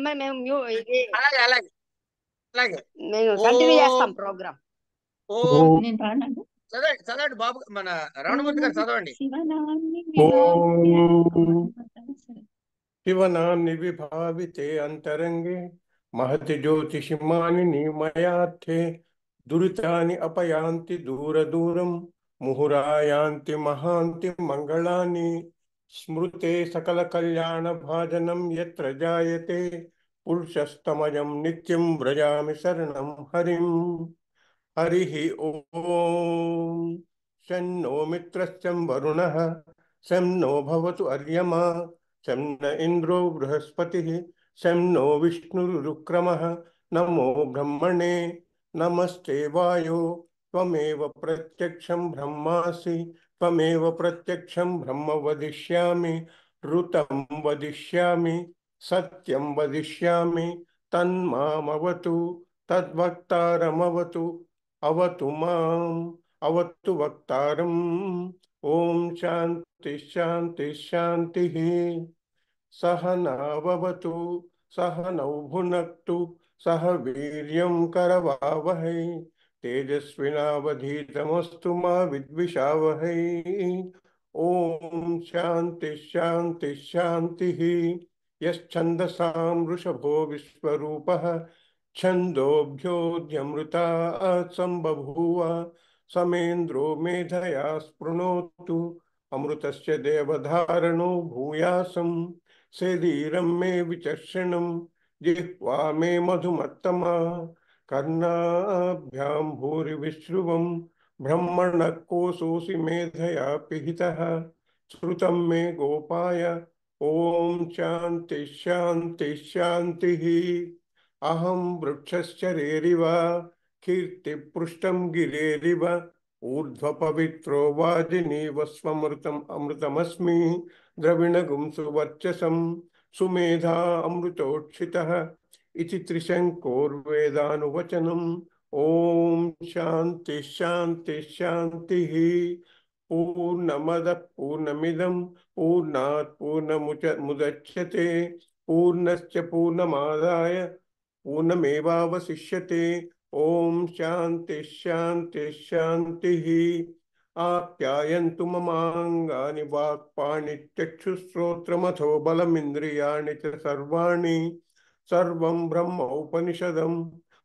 మరి మేము ఇది అలాగే అలాగే అలాగే. మేము కంటిన్యూ ఓం చేస్తాం ప్రోగ్రామ్. ఓం నేను రానండి. చదవండి చదవండి బాబు, మన రమణమూర్తి గారు చదవండి. శివనాన్ని ఓం శివనాన్ని విభావితే అంతరంగే మహతి జ్యోతిషిమాని నిమయార్థే దురితాని అపయాంతి దూర దూరం ముహురాయాంతి మహాంతి మంగళాని స్మృతే సకల కళ్యాణ భాజనం యత్ర జాయతే పురుషస్తమయం నిత్యం వ్రజామి శరణం హరిం. హరి ఓం శన్నో మిత్రస్యం వరుణః శం నో భవతు అర్యమా శం న ఇంద్రో బృహస్పతిః శం నో విష్ణురుక్రమః. నమో బ్రహ్మణే నమస్తే వాయో త్వమేవ ప్రత్యక్షం బ్రహ్మాసి త్వమేవ ప్రత్యక్షం బ్రహ్మ వదిష్యామి ఋతం వదిష్యామి సత్యం వదిష్యామి తన్మామవతు తద్వక్తారమవతు అవతు మాం అవతు వక్తారం. ఓం శాంతి శాంతి శాంతి. సహనావతు సహనౌ భునక్తు సహ వీర్యం కరవావహై తేజస్వినావధీతమస్తు మా విద్విషావహై. ఓం శాంతి శాంతి శాంతి. యశ్చందసాం వృషభో విశ్వరూపః ఛందోభ్యోऽధ్యమృతాత్ సంబభూవ సಮೇంద్రో మేధయా స్పృణోతు అమృతస్య దేవధారణో భూయాసం శరీరం మే విచర్షణం జిహ్వా మే మధుమత్తమా కర్ణాభ్యాం భూరి విశ్రువం బ్రహ్మణ కోశోసి మేధయా పిహితః శ్రుతం మే గోపాయ. ఓం శాంతి శాంతి శాంతి. అహం వృక్షశ్చరేరివ కీర్తిపృష్టం గిరేరివ ఊర్ధ్వపవిత్రో వాజినీవ స్వమృతం అమృతమస్మి ద్రవిణగుం సువర్చసం సుమేధా అమృతోక్షితః ఇతి త్రిశంకోర్వేదానువచనం. ఓం శాంతి శాంతి శాంతి. పూర్ణమద పూర్ణమిదం పూర్ణాత్ పూర్ణముదచ్యతే పూర్ణస్య పూర్ణమాదాయ పూర్ణమేవావశిష్యతే. ఓం శాంతి శాంతి శాంతి. ఆప్యాయంతు మమాంగాని వాక్పాణి చక్షుశ్రోత్రమథో బలమింద్రియాణి చ సర్వాణి సర్వం బ్రహ్మ ఉపనిషదం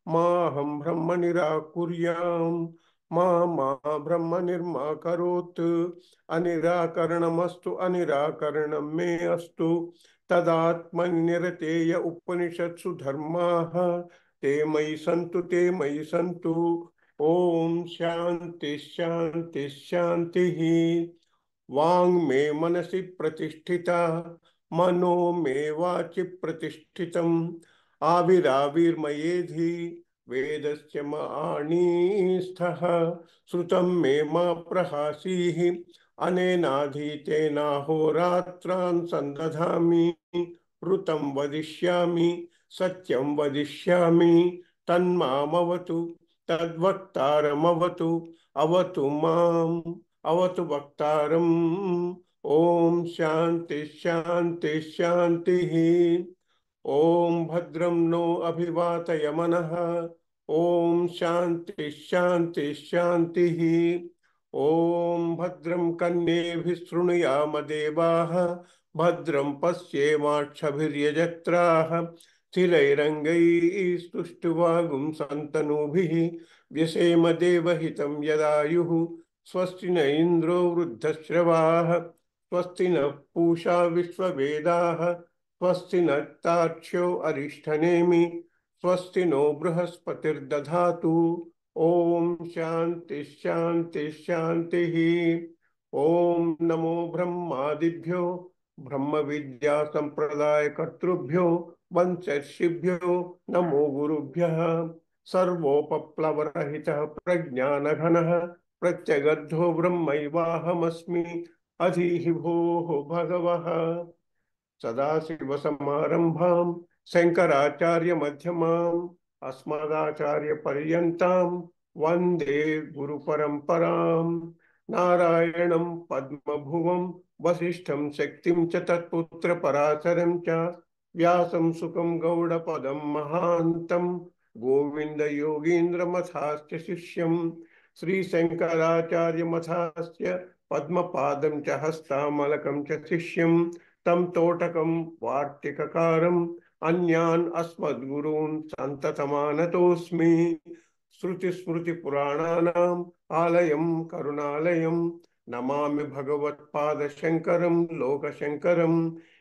మాహం బ్రహ్మ నిరాకుర్యాం మా బ్రహ్మ నిర్మాకరోత్. అనిరాకరణమస్తు అనిరాకరణం మే అస్తు తదాత్మనిరతేయ ఉపనిషత్సు ధర్మాః ते मयि सन्तु. ओम शांति शांति शांति. वांग मे मनसि प्रतिष्ठिता मनो मे वाचि प्रतिष्ठितम् आविराविर्मयेधि वेदस्य माणीस्थः श्रुतं मे मा प्रहासीः अनेनाधीतेनाहोरात्रान् सन्दधामि ऋतं वदिष्यामि सत्यं वदिष्यामि तन्मामवतु तद्वक्तारमवतु अवतु माम् अवतु वक्तारम्. ओम शांति शांति शांति. ओम भद्रं नो अभिवातयमनः. ओम शांति शांति शांति. ओम भद्रं कन्येभिः शृणुयाम देवाः भद्रं पश्येमाक्षभिर्यजत्राः स्थिरैरङ्गैस्तुष्टुवागुं सन्तनूभिः व्यसेम देवहितं यदायुः. स्वस्ति न इन्द्रो वृद्धश्रवाः स्वस्ति न पूषा विश्ववेदाः स्वस्ति न तार्क्ष्यो अरिष्ठनेमि स्वस्ति नो बृहस्पतिर्दधातु. ओम शांति शांति शांति. ओम नमो ब्रह्मादिभ्यो ब्रह्म विद्या संप्रदाय कर्तृभ्यो वंशर्षिभ्यो नमो गुरुभ्यः. सर्वोपप्लवरहितः प्रज्ञानघनः प्रत्यगद्धो ब्रह्मैवाहमस्मि अधिः भोः भगवः. सदाशिवसमारम्भां शङ्कराचार्यमध्यमाम् अस्मदाचार्यपर्यन्तां वन्दे गुरुपरम्परां. नारायणं पद्मभुवं वसिष्ठं शक्तिं च तत्पुत्रपराशरं च व्यासं सुखं गौडपदं महान्तं गोविन्द योगीन्द्रमथास्य शिष्यं श्रीशङ्कराचार्यमथास्य पद्मपादं च हस्तामलकं च शिष्यं तं तोटकं वार्तिककारम् अन्यान् अस्मद्गुरून् सन्ततमानतोऽस्मि। श्रुतिस्मृतिपुराणानाम् आलयं करुणालयं नमामि भगवत्पादशङ्करं लोकशङ्करं।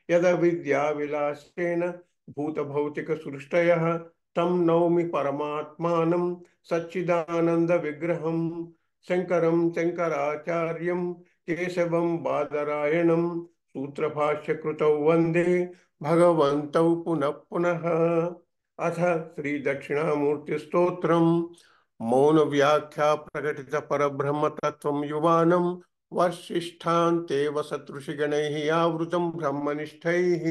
यदविद्याविलासेन भूतभौतिकसृष्टयः तं नौमि परमात्मानं सच्चिदानन्दविग्रहं शङ्करं शङ्कराचार्यं केशवं बादरायणं सूत्रभाष्यकृतौ वन्दे भगवन्तौ पुनः पुनः। अथ श्रीदक्षिणामूर्तिस्तोत्रम्। मौनव्याख्या प्रकटितपरब्रह्मतत्त्वं युवानं वर्षिष्ठान्तेव सतृषिगणैः आवृतं ब्रह्मनिष्ठैः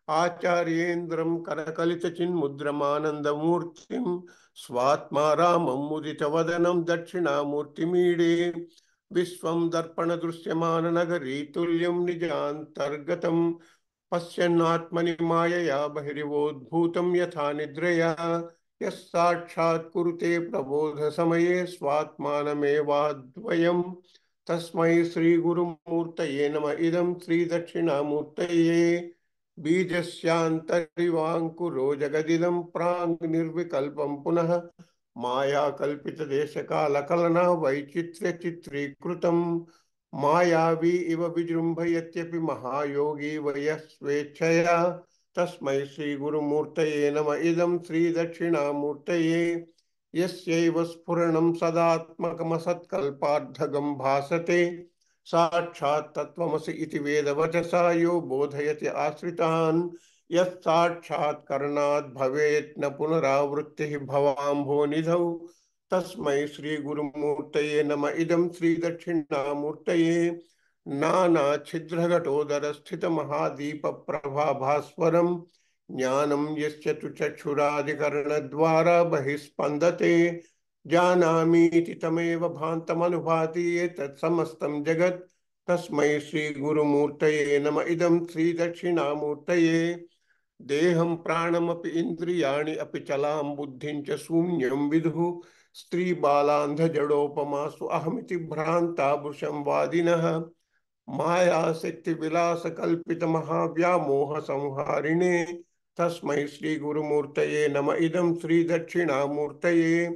आचार्येन्द्रं करकलितचिन्मुद्रमानन्दमूर्तिं स्वात्मा रामं मुदितवदनं दक्षिणामूर्तिमीडे विश्वं दर्पणदृश्यमाननगरी तुल्यं निजान्तर्गतं पश्यन्नात्मनि मायया बहिरिवोद्भूतं यथा निद्रया यः साक्षात् कुरुते प्रबोधसमये स्वात्मानमेवाद्वयम् तस्मै श्रीगुरुमूर्तये नमः। इदं श्रीदक्षिणामूर्तये बीजस्यान्तरिवाङ्कुरो जगदिदं प्राङ्निर्विकल्पं पुनः मायाकल्पितदेशकालकलना वैचित्र्यचित्रीकृतं मायावी इव विजृम्भयत्यपि महायोगी वयः स्वेच्छया तस्मै श्रीगुरुमूर्तये नमः। इदं श्रीदक्षिणामूर्तये यस्यैव स्फुरणं सदात्मकमसत्कल्पार्धगं भासते साक्षात् तत्त्वमसि इति वेदवचसा यो बोधयति आश्रितान् यत्साक्षात् करणात् भवेत् न पुनरावृत्तिः भवाम्भोनिधौ तस्मै श्रीगुरुमूर्तये नमः। इदं श्रीदक्षिणामूर्तये नानाच्छिद्रघटोदरस्थितमहादीपप्रभाभास्वरं ज्ञानं यस्य तु चक्षुरादिकरणद्वारा बहिस्पन्दते जानामीति तमेव भान्तमनुभाति एतत् समस्तं जगत् तस्मै श्रीगुरुमूर्तये नमः। इदं श्रीदक्षिणामूर्तये देहं प्राणमपि इन्द्रियाणि अपि चलां बुद्धिं च शून्यं विदुः स्त्रीबालान्धजडोपमासु अहमिति भ्रान्ता वृषं वादिनः मायाशक्तिविलासकल्पितमहाव्यामोहसंहारिणे तस्मै श्रीगुरुमूर्तये नमः। इदं श्रीदक्षिणामूर्तये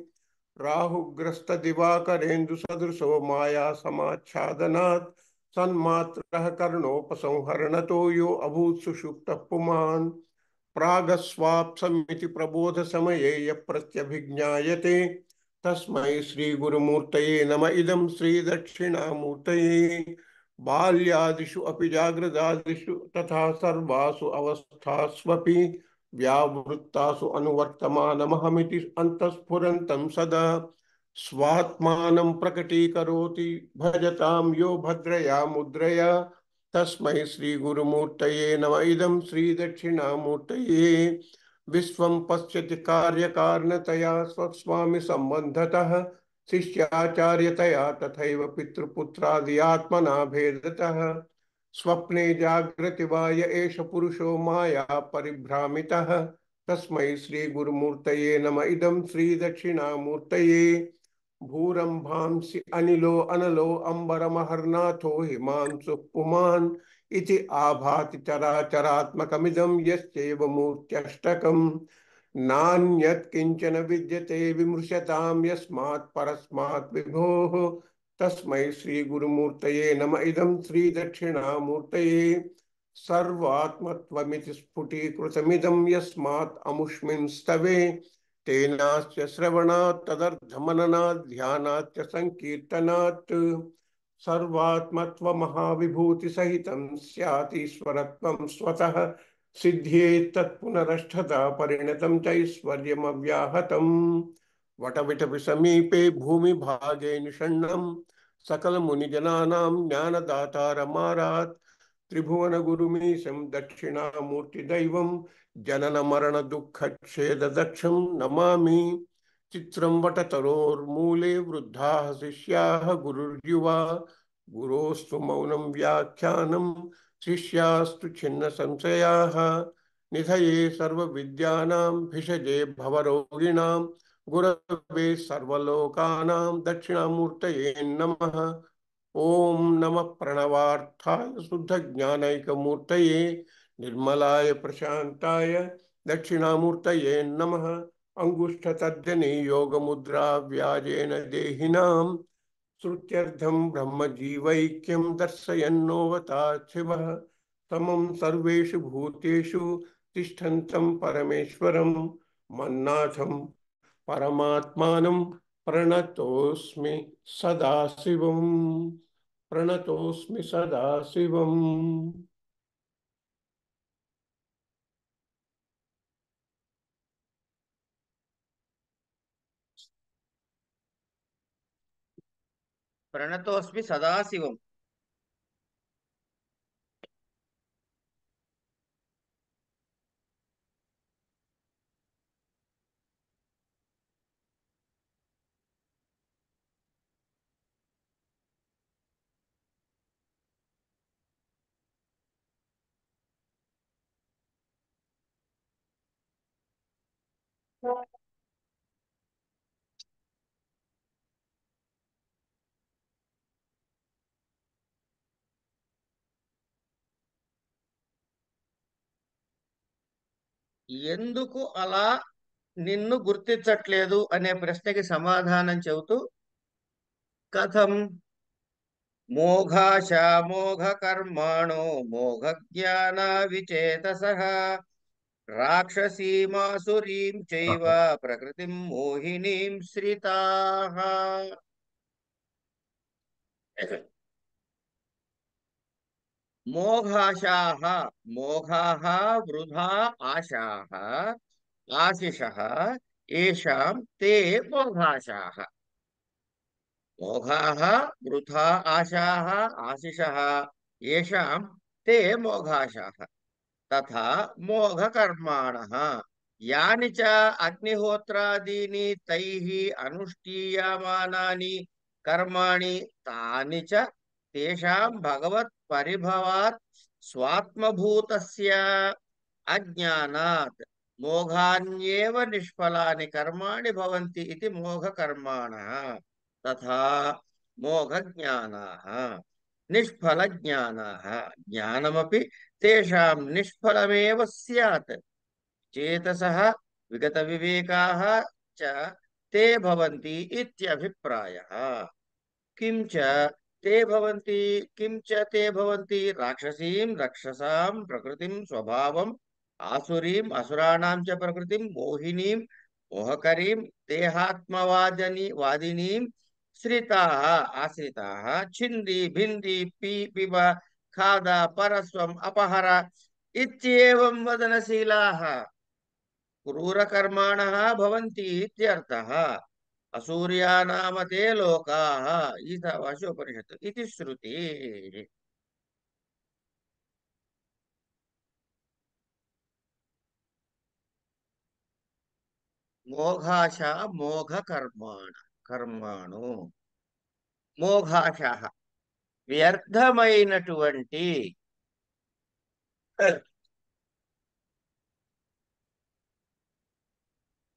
राहुग्रस्तदिवाकरेन्दुसदृशो मायासमाच्छादनात् सन्मात्रः कर्णोपसंहरणतो यो अभूत् सुषुप्तः पुमान् प्रागस्वाप्समिति प्रबोधसमये यः प्रत्यभिज्ञायते तस्मै श्रीगुरुमूर्तये नमः। इदं श्रीदक्षिणामूर्तये बाल्यादिषु अपि जाग्रदादिषु तथा सर्वासु अवस्थास्वपि व्यावृत्तासु अनुवर्तमानमहमिति अन्तःस्फुरन्तं सदा स्वात्मानं प्रकटीकरोति भजतां यो भद्रया मुद्रया तस्मै श्रीगुरुमूर्तये नमः। इदं श्रीदक्षिणामूर्तये विश्वं पश्यति कार्यकारणतया स्वस्वामि सम्बन्धतः शिष्याचार्यतया तथैव पितृपुत्रादि आत्मना भेदतः स्वप्ने जागृति वा य एष पुरुषो माया परिभ्रामितः तस्मै श्रीगुरुमूर्तये नमः। इदं श्रीदक्षिणामूर्तये भूरंभांसि अनिलो अनलो अम्बरमहर्नाथो हिमांशुः पुमान् इति आभाति चराचरात्मकमिदं यस्यैव मूर्त्यष्टकम् नान्यत् किंचन विद्यते विमृश्यतां यस्मात् परस्मात् विभोः तस्मै श्रीगुरुमूर्तये नमः। इदं श्रीदक्षिणामूर्तये सर्वात्मत्वमिति स्फुटीकृतमिदं यस्मात् अमुष्मिन् स्तवे तेनास्य श्रवणात् तदर्थमननात् ध्यानात् च संकीर्तनात् सर्वात्मत्वमहाविभूतिसहितं स्यात् ईश्वरत्वं स्वतः सिद्ध्येत् तत्पुनरष्टधा परिणतं चैश्वर्यमव्याहतम् वटविटपि समीपे भूमिभागे निषण्णं सकलमुनिजनानां ज्ञानदातारमारात् त्रिभुवनगुरुमीशं दक्षिणामूर्तिदैवं जननमरणदुःखच्छेददक्षं नमामि। चित्रं वटतरोर्मूले वृद्धाः शिष्याः गुरुर्युवा गुरोस्तु मौनं व्याख्यानं शिष्यास्तु छिन्न संशयाः निधये सर्वविद्यानां भिषजे भवरोगिणां गुरवे सर्वलोकानां दक्षिणामूर्तये नमः। ओम नमः प्रणवार्थाय शुद्धज्ञानैकमूर्तये निर्मलाय प्रशान्ताय दक्षिणामूर्तये नमः। अंगुष्ठतर्जनी योगमुद्रा व्याजेन देहिनां श्रुत्यर्थं ब्रह्मजीवैक्यं दर्शयन्नोवता शिवः। समं सर्वेषु भूतेषु तिष्ठन्तं परमेश्वरं मन्नाथं परमात्मानं प्रणतोऽस्मि सदाशिवं। प्रणतोऽस्मि सदाशिवम्। ప్రణతోస్మి సదాశివం. ఎందుకు అలా నిన్ను గుర్తించట్లేదు అనే ప్రశ్నకి సమాధానం చెబుతూ, కథం మోఘాశా మోఘ కర్మాణో మోఘ జ్ఞాన విచేతసః రాక్షసీమాసురీం చైవ ప్రకృతిం మోహినీం శ్రితాః. మోఘాశాః, మోఘాః వృధా ఆశాః, ఆశిషః ఏషాం తే మోఘాశాః. మోఘాః వృథా ఆశాః ఆశిషః ఏషాం తే మోఘాశాః. తథా మోఘకర్మాణః యాని చ అగ్నిహోత్రాదీని తైః అనుష్ఠీయమానాని కర్మాణి తాని చ తేషాం భగవత్ పరిభవాత్ స్వాత్మభూతస్య అజ్ఞానాత్ మోఘాన్యేవ నిష్ఫలాని కర్మాణి భవంతి ఇది మోఘకర్మాణః. తథా మోఘజ్ఞానాః నిష్ఫలజ్ఞానాః జ్ఞానమపి తేషాం నిష్ఫలమేవ స్యాత్. చేతసః విగతవివేకాः చ తే భవంతి ఇత్యభిప్రాయः. కిం చ తే భవంతి, కిం చ తే భవంతి రాక్షసీం రక్షసాం ప్రకృతిం స్వభావం ఆసురీం అసురాణాం చ ప్రకృతిం మోహినీం మోహకరీం వాదినీం శ్రితాః ఆశ్రితాః ఛింది భింది పిబ ఖాద పరస్వం అపహర ఇత్యేవం వదనశీలాః క్రూరకర్మాణః భవంతి ఇత్యర్థః. అసూర్యానామ తే లోకాః ఈశావాస్యోపనిషత్ ఇది శృతి. మోఘాశ మోఘ కర్మాణు. మోఘాశ వ్యర్థమైనటువంటి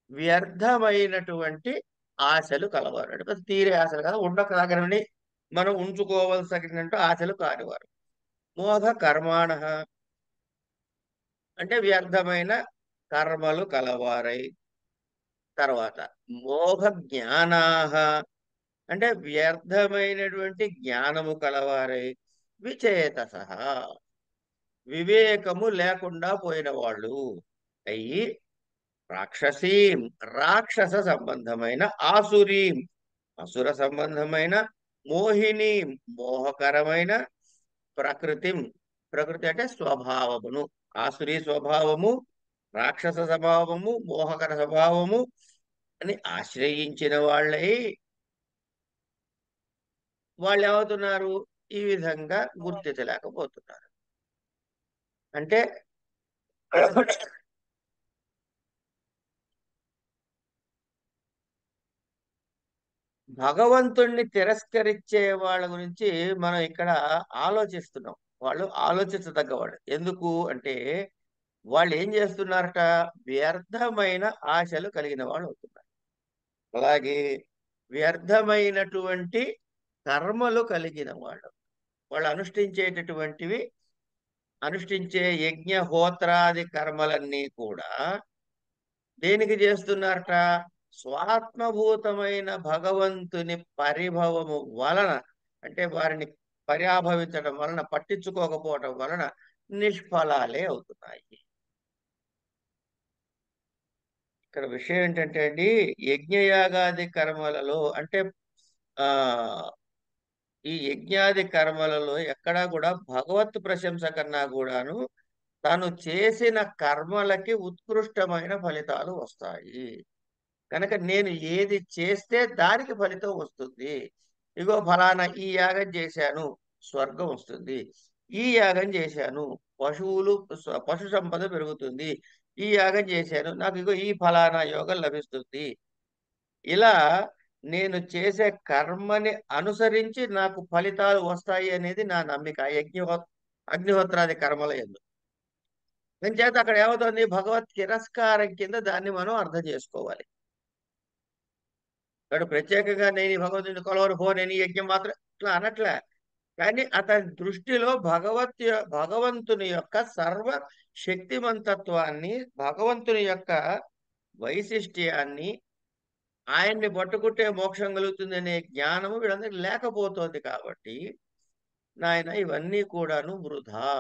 వ్యర్థమైనటువంటి ఆశలు కలవారు. అంటే తీరే ఆశలు కాదు, ఉండక దగ్గరని మనం ఉంచుకోవలసినట్టు ఆశలు కానివారు. మోఘ కర్మాణ అంటే వ్యర్థమైన కర్మలు కలవారై. తర్వాత మోఘ జ్ఞానాహ అంటే వ్యర్థమైనటువంటి జ్ఞానము కలవారై. విచేతసః వివేకము లేకుండా పోయిన వాళ్ళు అయ్యి. రాక్షసీం రాక్షస సంబంధమైన, ఆసురీం అసుర సంబంధమైన, మోహినీం మోహకరమైన, ప్రకృతిం ప్రకృతి అంటే స్వభావమును, ఆసురీ స్వభావము, రాక్షస స్వభావము, మోహకర స్వభావము అని ఆశ్రయించిన వాళ్ళై వాళ్ళు ఏమవుతున్నారు? ఈ విధంగా గుర్తించలేకపోతున్నారు. అంటే భగవంతుణ్ణి తిరస్కరించే వాళ్ళ గురించి మనం ఇక్కడ ఆలోచిస్తున్నాం. వాళ్ళు ఆలోచించదగ్గవాడు. ఎందుకు అంటే వాళ్ళు ఏం చేస్తున్నారట? వ్యర్థమైన ఆశలు కలిగిన వాళ్ళు అవుతున్నారు. అలాగే వ్యర్థమైనటువంటి కర్మలు కలిగిన వాళ్ళు, వాళ్ళు అనుష్ఠించే యజ్ఞ హోత్రాది కర్మలన్నీ కూడా దేనికి చేస్తున్నారట? స్వాత్మభూతమైన భగవంతుని పరిభవము వలన, అంటే వారిని పర్యాభవించడం వలన, పట్టించుకోకపోవటం వలన నిష్ఫలాలే అవుతున్నాయి. ఇక్కడ విషయం ఏంటంటే అండి, యజ్ఞయాగాది కర్మలలో అంటే ఆ ఈ యజ్ఞాది కర్మలలో ఎక్కడా కూడా భగవత్ ప్రశంస కన్నా కూడాను తాను చేసిన కర్మలకి ఉత్కృష్టమైన ఫలితాలు వస్తాయి. కనుక నేను ఏది చేస్తే దానికి ఫలితం వస్తుంది. ఇగో ఫలానా ఈ యాగం చేశాను, స్వర్గం వస్తుంది. ఈ యాగం చేశాను, పశు సంపద పెరుగుతుంది. ఈ యాగం చేశాను, నాకు ఇగో ఈ ఫలానా యోగం లభిస్తుంది. ఇలా నేను చేసే కర్మని అనుసరించి నాకు ఫలితాలు వస్తాయి అనేది నా నమ్మిక. అగ్నిహోత్రాది కర్మల యందు. చేత అక్కడ ఏమవుతుంది? భగవత్ తిరస్కారం కింద దాన్ని మనం అర్థం చేసుకోవాలి. ఇక్కడ ప్రత్యేకంగా నేను ఈ భగవంతుని కొలవరు పో, నేను ఈ యజ్ఞం మాత్రం ఇట్లా అనట్లే. కానీ అతని దృష్టిలో భగవంతుని యొక్క సర్వ శక్తిమంతత్వాన్ని, భగవంతుని యొక్క వైశిష్ట్యాన్ని, ఆయన్ని పట్టుకుంటే మోక్షం కలుగుతుంది అనే జ్ఞానము వీళ్ళందరికీ లేకపోతుంది. కాబట్టి నాయన ఇవన్నీ కూడాను వృధా,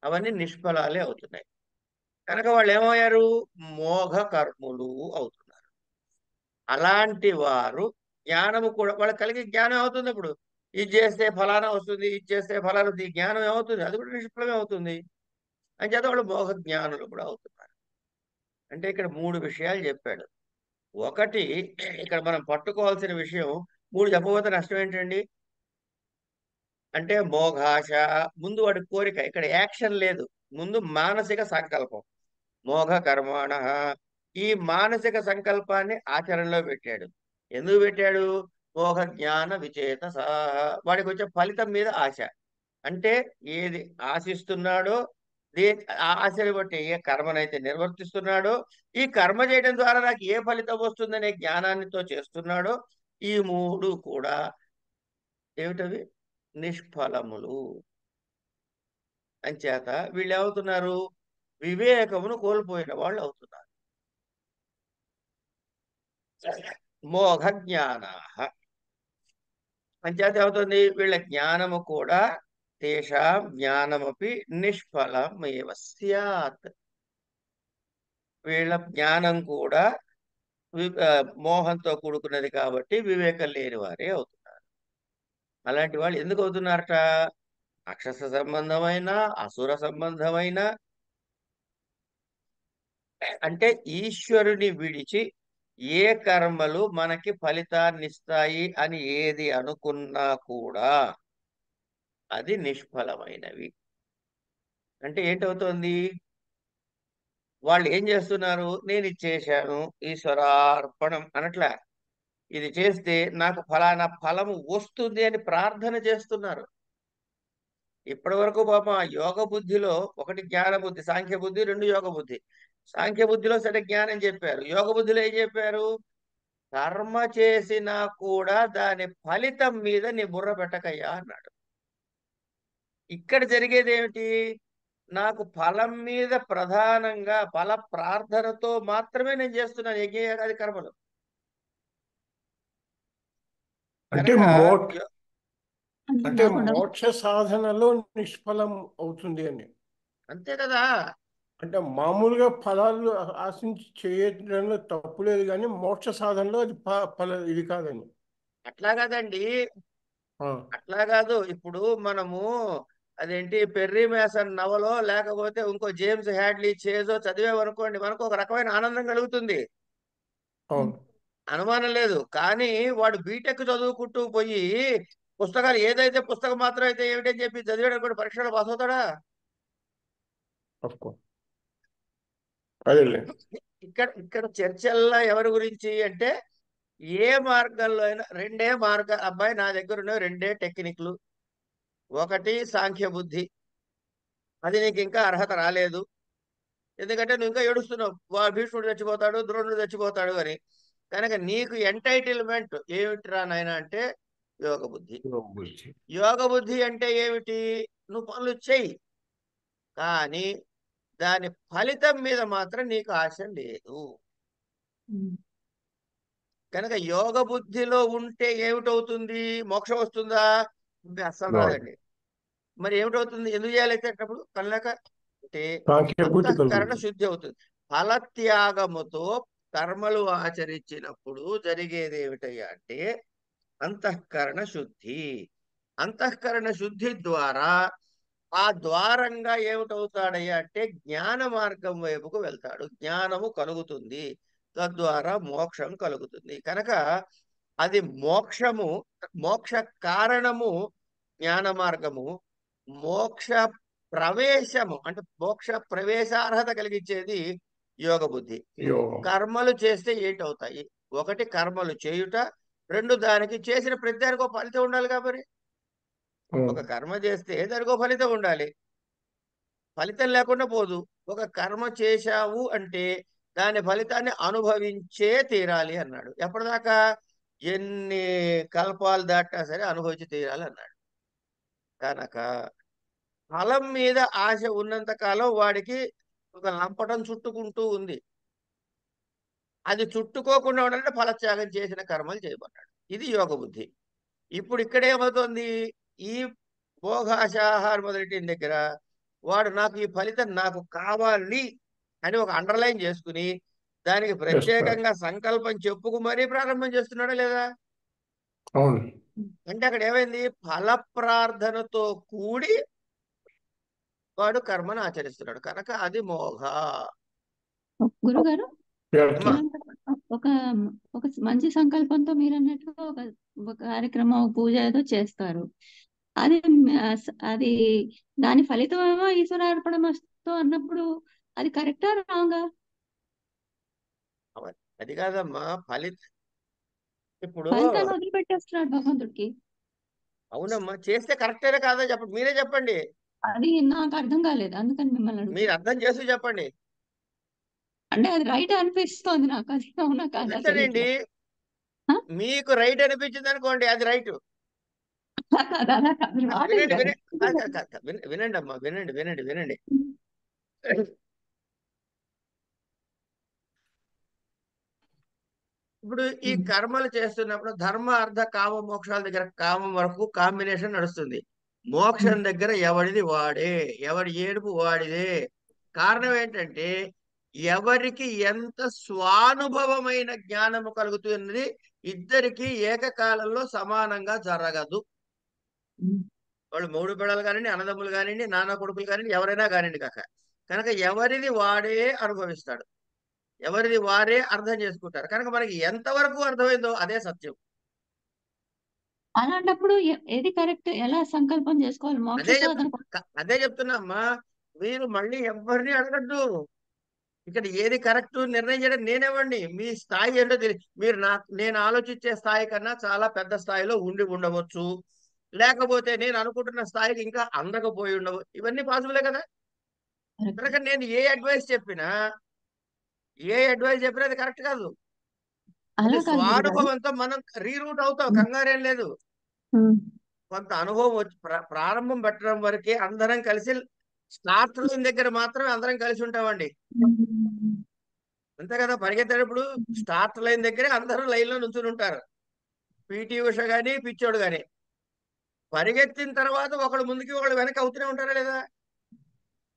అవన్నీ నిష్ఫలాలే అవుతున్నాయి. కనుక వాళ్ళు ఏమయ్యారు? మోఘ కర్ములు అవుతున్నారు. అలాంటి వారు జ్ఞానము కూడా వాళ్ళకి కలిగే జ్ఞానం అవుతుంది. ఇప్పుడు ఇది చేస్తే ఫలానా వస్తుంది, ఇది చేస్తే ఫలానా ఈ జ్ఞానం ఏమవుతుంది? అది కూడా నిష్ఫలమే అవుతుంది. అని చేత వాళ్ళు మోహ జ్ఞానులు కూడా అవుతున్నారు. అంటే ఇక్కడ 3 విషయాలు చెప్పాడు. ఒకటి, ఇక్కడ మనం పట్టుకోవాల్సిన విషయం 3 చెప్పబోతే నష్టం ఏంటండి? అంటే మోఘాశ, ముందు వాడి కోరిక, ఇక్కడ యాక్షన్ లేదు, ముందు మానసిక సంకల్పం. మోఘ కర్మాణ, ఈ మానసిక సంకల్పాన్ని ఆచరణలో పెట్టాడు. ఎందుకు పెట్టాడు? మోహ జ్ఞాన విచేత వాడికి వచ్చే ఫలితం మీద ఆశ. అంటే ఏది ఆశిస్తున్నాడో, ఆ ఆశని బట్టి ఏ కర్మనైతే నిర్వర్తిస్తున్నాడో, ఈ కర్మ చేయడం ద్వారా నాకు ఏ ఫలితం వస్తుందనే జ్ఞానాన్నితో చేస్తున్నాడో, ఈ 3 కూడా ఏమిటవి? నిష్ఫలములు. అంచేత వీళ్ళు ఏమవుతున్నారు? వివేకమును కోల్పోయిన వాళ్ళు అవుతున్నారు. మోఘ జ్ఞాన అంచేత ఏమవుతుంది? వీళ్ళ జ్ఞానము కూడా తేషాం జ్ఞానమపి నిష్ఫలమేవ స్యాత్. వీళ్ళ జ్ఞానం కూడా మోహంతో కూడుకున్నది కాబట్టి వివేకం లేని వారే అవుతున్నారు. అలాంటి వాళ్ళు ఎందుకు అవుతున్నారట? అక్షస సంబంధమైన, అసుర సంబంధమైన, అంటే ఈశ్వరుని విడిచి ఏ కర్మలు మనకి ఫలితాన్ని ఇస్తాయి అని ఏది అనుకున్నా కూడా అది నిష్ఫలమైనవి. అంటే ఏంటవుతోంది? వాళ్ళు ఏం చేస్తున్నారు? నేను ఇది చేశాను, ఈశ్వరార్పణం అనట్లా. ఇది చేస్తే నాకు ఫలానా ఫలము వస్తుంది అని ప్రార్థన చేస్తున్నారు. ఇప్పటి వరకు పాపం ఆ యోగ బుద్ధిలో ఒకటి జ్ఞాన బుద్ధి, సాంఖ్య బుద్ధి, 2 యోగ బుద్ధి. సాంఖ్య బుద్ధిలో సరే జ్ఞానం చెప్పారు, యోగ బుద్ధిలో ఏం చెప్పారు? కర్మ చేసినా కూడా దాని ఫలితం మీద నీ బుర్ర పెట్టకయ్యా అన్నాడు. ఇక్కడ జరిగేది ఏమిటి? నాకు ఫలం మీద ప్రధానంగా ఫల ప్రార్థనతో మాత్రమే నేను చేస్తున్నాను యజ్ఞయాగాది కర్మలు. అంటే కనుక అంటే మోక్ష సాధనలో నిష్ఫలం అవుతుంది అని. అంతే కదా. అంటే మామూలుగా ఫలాలు ఆశించి చేయడంలో తప్పు లేదు, కానీ మోక్ష సాధనలో అది ఇది కాదని. అట్లా కాదండి, ఆ, అట్లా కాదు. ఇప్పుడు మనము అదేంటి పెర్రీ మేసన్ నవలో లేకపోతే ఇంకో జేమ్స్ హ్యాడ్లీ చేజో చదివేవనుకోండి, మనకు ఒక రకమైన ఆనందం కలుగుతుంది, అవును. అనుమానం లేదు. కానీ వాడు బీటెక్ చదువుకుంటూ పోయి పుస్తకాలు ఏదైతే పుస్తకం మాత్రం అయితే ఏమిటని చెప్పి చదివాడు కూడా పరీక్షలో పాస్ అవుతాడా? Of course. అదేలే. ఇక్కడ ఇక్కడ చర్చల్లో ఎవరి గురించి అంటే, ఏ మార్గంలో అయినా 2 అబ్బాయి నా దగ్గర ఉన్న 2 టెక్నిక్లు. ఒకటి సాంఖ్య బుద్ధి, అది నీకు ఇంకా అర్హత రాలేదు. ఎందుకంటే నువ్వు ఇంకా ఏడుస్తున్నావు, భీష్ముడు చచ్చిపోతాడు, ద్రోణుడు చచ్చిపోతాడు అని. కనుక నీకు ఎంటైటిల్మెంట్ ఏమిటిరా నాయన అంటే యోగ బుద్ధి. బుద్ధి. యోగ బుద్ధి అంటే ఏమిటి? నువ్వు పనులు చెయ్యి, కానీ దాని ఫలితం మీద మాత్రం నీకు ఆశ లేదు. కనుక యోగ బుద్ధిలో ఉంటే ఏమిటవుతుంది? మోక్షం వస్తుందా? అస్సలు రాదు. రాదండి. మరి ఏమిటవుతుంది? ఎందుకు చేయాలైతే అప్పుడు కనలేక అంటే సాంఖ్య బుద్ధి అంతఃకరణ కలుగుతుంది. శుద్ధి అవుతుంది. ఫలత్యాగముతో కర్మలు ఆచరించినప్పుడు జరిగేది ఏమిటయ్యా అంటే అంతఃకరణ శుద్ధి. అంతఃకరణ శుద్ధి ద్వారా ఆ ద్వారంగా ఏమిటవుతాడయ్యా అంటే జ్ఞాన మార్గం వైపుకు వెళ్తాడు, జ్ఞానము కలుగుతుంది, తద్వారా మోక్షం కలుగుతుంది. కనుక అది మోక్షము, మోక్ష కారణము జ్ఞాన మార్గము, మోక్ష ప్రవేశము అంటే మోక్ష ప్రవేశార్హత కలిగించేది యోగ బుద్ధి. యోగం. కర్మలు చేస్తే ఏంటవుతాయి? ఒకటి కర్మలు చేయుట, రెండు దానికి చేసిన ప్రతి దానికి ఒక ఫలితం ఉండాలి. కాబట్టి ఒక కర్మ చేస్తే దానికి ఒక ఫలితం ఉండాలి, ఫలితం లేకుండా పోదు. ఒక కర్మ చేశావు అంటే దాని ఫలితాన్ని అనుభవించే తీరాలి అన్నాడు. ఎప్పటిదాకా? ఎన్ని కల్పాలు దాటినా సరే అనుభవించి తీరాలి అన్నాడు. కనుక ఫలం మీద ఆశ ఉన్నంత కాలం వాడికి ఒక లంపటం చుట్టుకుంటూ ఉంది. అది చుట్టుకోకుండా ఉండాలంటే ఫలత్యాగం చేసిన కర్మలు చేయమన్నాడు. ఇది యోగ బుద్ధి. ఇప్పుడు ఇక్కడ ఏమవుతుంది? ఈ భోగాశాహార మొదలెట్టిన దగ్గర వాడు నాకు ఈ ఫలితం నాకు కావాలి అని ఒక అండర్లైన్ చేసుకుని దానికి ప్రత్యేకంగా సంకల్పం చెప్పుకు మరీ ప్రారంభం చేస్తున్నాడా లేదా? అవును. అంటే అక్కడ ఏమైంది? ఫల ప్రార్థనతో కూడి వాడు కర్మను ఆచరిస్తున్నాడు. కనుక అది మోఘ. గురుగారు అమ్మా, ఒక ఒక మంచి సంకల్పంతో మీరు అన్నట్టు ఒక కార్యక్రమం, ఒక పూజ ఏదో చేస్తారు. అది అది దాని ఫలితం ఏమో ఈశ్వరార్పణమస్తు అన్నప్పుడు అది కరెక్టా రాంగా? అది కాదమ్మా ఫలితం. ఇప్పుడు ఫలితాన్ని వదిలిపెట్టేస్తున్నాడు భగవంతుడికి. అవునమ్మా, చేస్తే కరెక్టేనా కాదా చెప్పండి, మీరే చెప్పండి. అది నాకు అర్థం కాలేదు, అందుకని మిమ్మల్ని మీరు అడుగుతున్నా. అర్థం చేసి చెప్పండి. అంటే అది రైట్ అనిపిస్తోంది నాకు, అది అవునా కాదా అంతేనండి. తెలియట్లేదు. మీకు రైట్ అనిపించింది అనుకోండి, అది రైట్. అలా కాదు, అలా కాదు. వాట్ ఇస్ వినండి రైట్? వినండి అమ్మా, వినండి వినండి వినండి. ఇప్పుడు ఈ కర్మలు చేస్తున్నప్పుడు ధర్మ అర్థ కామ మోక్షాల దగ్గర కామం వరకు కాంబినేషన్ నడుస్తుంది. మోక్షం దగ్గర ఎవడిది వాడే, ఎవడి ఏడుపు వాడిదే. కారణం ఏంటంటే ఎవరికి ఎంత స్వానుభవమైన జ్ఞానము కలుగుతున్నది ఇద్దరికి ఏకకాలంలో సమానంగా జరగదు. వాళ్ళు మూడు పిల్లలు కానివ్వండి, అన్నదమ్ములు కానివ్వండి, నాన్న కొడుకులు కానివ్వండి, ఎవరైనా కానివ్వండి కాక. కనుక ఎవరిది వాడే అనుభవిస్తాడు, ఎవరిది వారే అర్థం చేసుకుంటారు. కనుక మనకి ఎంతవరకు అర్థమైందో అదే సత్యం. అలాంటప్పుడు ఏది కరెక్ట్? ఎలా సంకల్పం చేసుకోవాలి మోక్ష అదే సాధన? అదే చెప్తున్నా. మీరు మళ్ళీ ఎవరిని అడగద్దు. ఇక్కడ ఏది కరెక్ట్ నిర్ణయం చేయడం నేనేవ్వండి. మీ స్థాయి ఏంటో తెలియదు. మీరు నేను ఆలోచించే స్థాయి కన్నా చాలా పెద్ద స్థాయిలో ఉండి ఉండవచ్చు, లేకపోతే నేను అనుకుంటున్న స్థాయికి ఇంకా అందకపోయి ఉండవచ్చు. ఇవన్నీ పాసిబులే కదా. కనుక నేను ఏ అడ్వైస్ చెప్పినా అది కరెక్ట్ కాదు. అది అలా కాదు గురుగారు. స్వానుభవంతో మనం రీరూట్ అవుతాం, కంగారేం లేదు. కొంత అనుభవం వచ్చి ప్రారంభం పెట్టడం వరకే అందరం కలిసి స్టార్ట్ లైన్ దగ్గర మాత్రమే అందరం కలిసి ఉంటామండి. అంతే కదా. పరిగెత్తేటప్పుడు స్టార్ట్ లైన్ దగ్గరే అందరూ లైన్ లో నుంచుని ఉంటారు. పిటి ఉష గాని పిచ్చోడు గాని పరిగెత్తిన తర్వాత ఒకడు ముందుకి ఒకడు వెనక అవుతూనే ఉంటారా లేదా?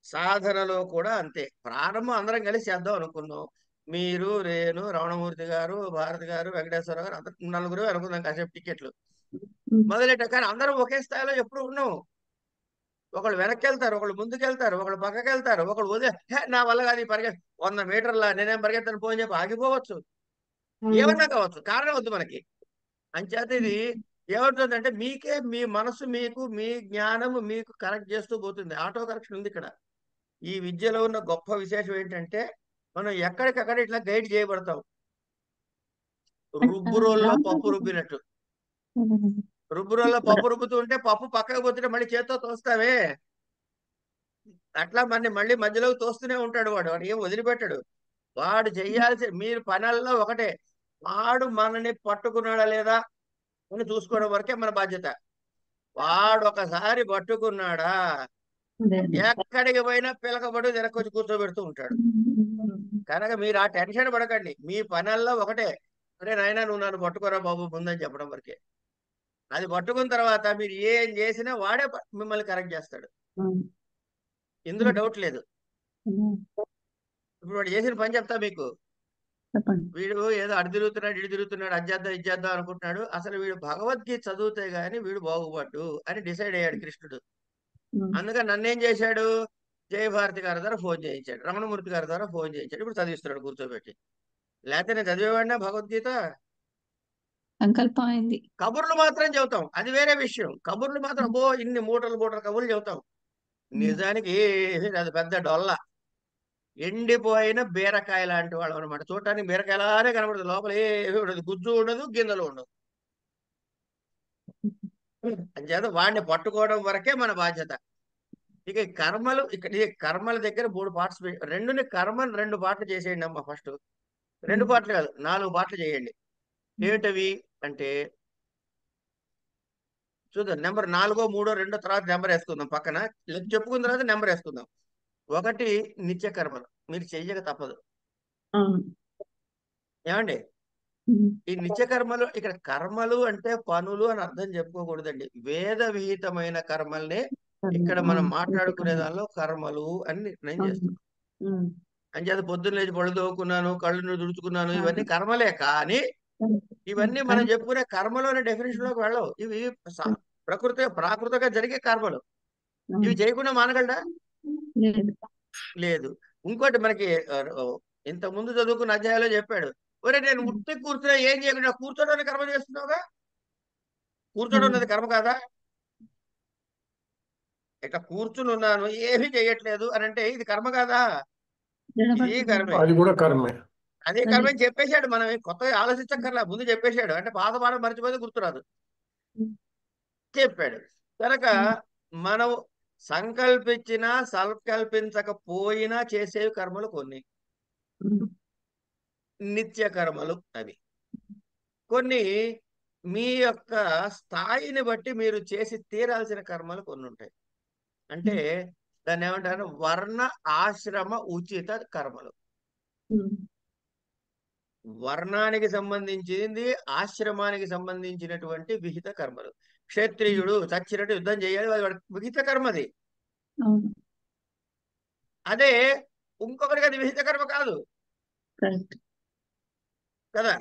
సాధనలో కూడా అంతే. ప్రారంభం అందరం కలిసి చేద్దాం అనుకున్నాం. మీరు, నేను, రమణమూర్తి గారు, భారతి గారు, వెంకటేశ్వర గారు, అందరు నలుగురు అనుకుందాం కాసేపు టికెట్లు మొదలెట్టాం. కానీ అందరం ఒకే స్థాయిలో ఎప్పుడు ఉన్నాం. ఒకళ్ళు వెనక్కి వెళ్తారు, ఒకళ్ళు ముందుకు వెళ్తారు, ఒకళ్ళు పక్కకి వెళ్తారు, ఒకళ్ళు నా వల్ల కాదు పరిగెత్త 100 మీటర్ల నేనేం పరిగెత్తను పోని చెప్పి ఆగిపోవచ్చు. ఏమన్నా కావచ్చు, కారణం వద్దు మనకి. అంచేత ఇది ఏమవుతుందంటే మీకే మీ మనసు మీకు మీ జ్ఞానము మీకు కరెక్ట్ చేస్తూ పోతుంది. ఆటో కరెక్షన్ ఉంది ఇక్కడ. ఈ విద్యలో ఉన్న గొప్ప విశేషం ఏంటంటే మనం ఎక్కడికక్కడ ఇట్లా గైడ్ చేయబడతాం. రుబ్బురోల్లో పప్పు రుబ్బినట్టు. రుబ్బురోల్లో పప్పు రుబ్బుతూ ఉంటే పప్పు పక్కకు పోతుంటే మళ్ళీ చేత్తో తోస్తావే. అట్లా మళ్ళీ మధ్యలోకి తోస్తూనే ఉంటాడు. వాడు ఏం వదిలిపెట్టాడు. వాడు చెయ్యాల్సి మీరు పనుల్లో ఒకటే, వాడు మనని పట్టుకున్నాడా లేదా అని చూసుకోవడం వరకే మన బాధ్యత. వాడు ఒకసారి పట్టుకున్నాడా ఎక్కడికి పోయినా పిలకబడి వెనక్కొచ్చి కూర్చోబెడుతూ ఉంటాడు. కనుక మీరు ఆ టెన్షన్ పడకండి. మీ పనుల్లో ఒకటే, అరే నాయనా నువ్వు నన్ను పట్టుకోరా బాబు ముందని చెప్పడం వరకే. అది పట్టుకున్న తర్వాత మీరు ఏం చేసినా వాడే మిమ్మల్ని కరెక్ట్ చేస్తాడు. ఇందులో డౌట్ లేదు. ఇప్పుడు వాడు చేసిన పని చెప్తా మీకు. చెప్పండి. వీడు ఏదో అడు తిరుగుతున్నాడు, ఇటు తిరుగుతున్నాడు, అది చేద్దాం ఇది చేద్దాం అనుకుంటున్నాడు. అసలు వీడు భగవద్గీత చదివితే గాని వీడు బాగుపడ్డు అని డిసైడ్ అయ్యాడు కృష్ణుడు. అందుకని నన్నేం చేశాడు, జయభారతి గారి ద్వారా ఫోన్ చేయించాడు, రమణమూర్తి గారి ద్వారా ఫోన్ చేయించాడు. ఇప్పుడు చదివిస్తున్నాడు కూర్చోబెట్టి. లేకపోతే నేను చదివేవాడినా భగవద్గీత? సంకల్పం అయింది. కబుర్లు మాత్రం చెబుతాం, అది వేరే విషయం. కబుర్లు మాత్రం ఇన్ని మూటలు కబుర్లు చెబుతాం. నిజానికి అది పెద్ద డొల్ల, ఎండిపోయిన బీరకాయ లాంటి వాళ్ళం అనమాట. చూడటానికి బీరకాయలానే కనబడదు, లోపల ఏమీ ఉండదు, గుజ్జు ఉండదు, గింజలు ఉండదు. అంచేత వాడిని పట్టుకోవడం వరకే మన బాధ్యత. ఇక ఈ కర్మలు, ఈ కర్మల దగ్గర 3 పార్ట్స్, కర్మను 2 పార్ట్లు చేసేయండి అమ్మ. ఫస్ట్ 2 పార్ట్లు కాదు, 4 పార్ట్లు చేయండి. ఏమిటవి అంటే చూద్దాం. నెంబర్ 4, 3, 2 తర్వాత నెంబర్ వేసుకుందాం పక్కన. చెప్పుకున్న తర్వాత నెంబర్ వేసుకుందాం. 1 నిత్య కర్మలు, మీరు చెయ్యక తప్పదు. ఏమండి, ఈ నిత్య కర్మలు, ఇక్కడ కర్మలు అంటే పనులు అని అర్థం చెప్పుకోకూడదండి. వేద విహితమైన కర్మల్నే ఇక్కడ మనం మాట్లాడుకునే దానిలో కర్మలు అని నిర్ణయం చేస్తున్నాం. అంచేత పొద్దున్న లేచి పళ్ళు తోముకున్నాను, కళ్ళు తుడుచుకున్నాను, ఇవన్నీ కర్మలే. కానీ ఇవన్నీ మనం చెప్పుకునే కర్మలోని డెఫినేషన్ లోకి వెళ్ళవు. ఇవి ప్రాకృతంగా జరిగే కర్మలు. ఇవి చేయకుండా మానగలడా? లేదు. ఇంకోటి మనకి ఇంత ముందు చదువుకున్న అధ్యాయంలో చెప్పాడు, ఒరే నేను ఉట్టి కూర్చున్నా ఏం చేయకుండా కూర్చోడానికి కర్మ చేస్తున్నావుగా, కూర్చోడం ఉన్నది కర్మ కాదా? ఇట్లా కూర్చుని ఉన్నాను ఏమీ చేయట్లేదు అని అంటే ఇది కర్మ కాదా? ఇది కర్మే. అది కూడా కర్మే. అదే కర్మే చెప్పేశాడు. మనం కొత్తగా ఆలోచించక్కర్లా, ముందు చెప్పేశాడు. అంటే పాత పాఠం మర్చిపోతే గుర్తురాదు, చెప్పాడు. కనుక మనం సంకల్పించినా సంకల్పించకపోయినా చేసేవి కర్మలు కొన్ని. నిత్య కర్మలు అవి కొన్ని. మీ యొక్క స్థాయిని బట్టి మీరు చేసి తీరాల్సిన కర్మలు కొన్ని ఉంటాయి. అంటే దాన్ని ఏమంటారు, వర్ణ ఆశ్రమ ఉచిత కర్మలు. వర్ణానికి సంబంధించింది, ఆశ్రమానికి సంబంధించినటువంటి విహిత కర్మలు. క్షత్రియుడు చచ్చినట్టు యుద్ధం చేయాలి, వాడి విహిత కర్మది. అదే ఇంకొకరికి అది విహిత కర్మ కాదు కదా.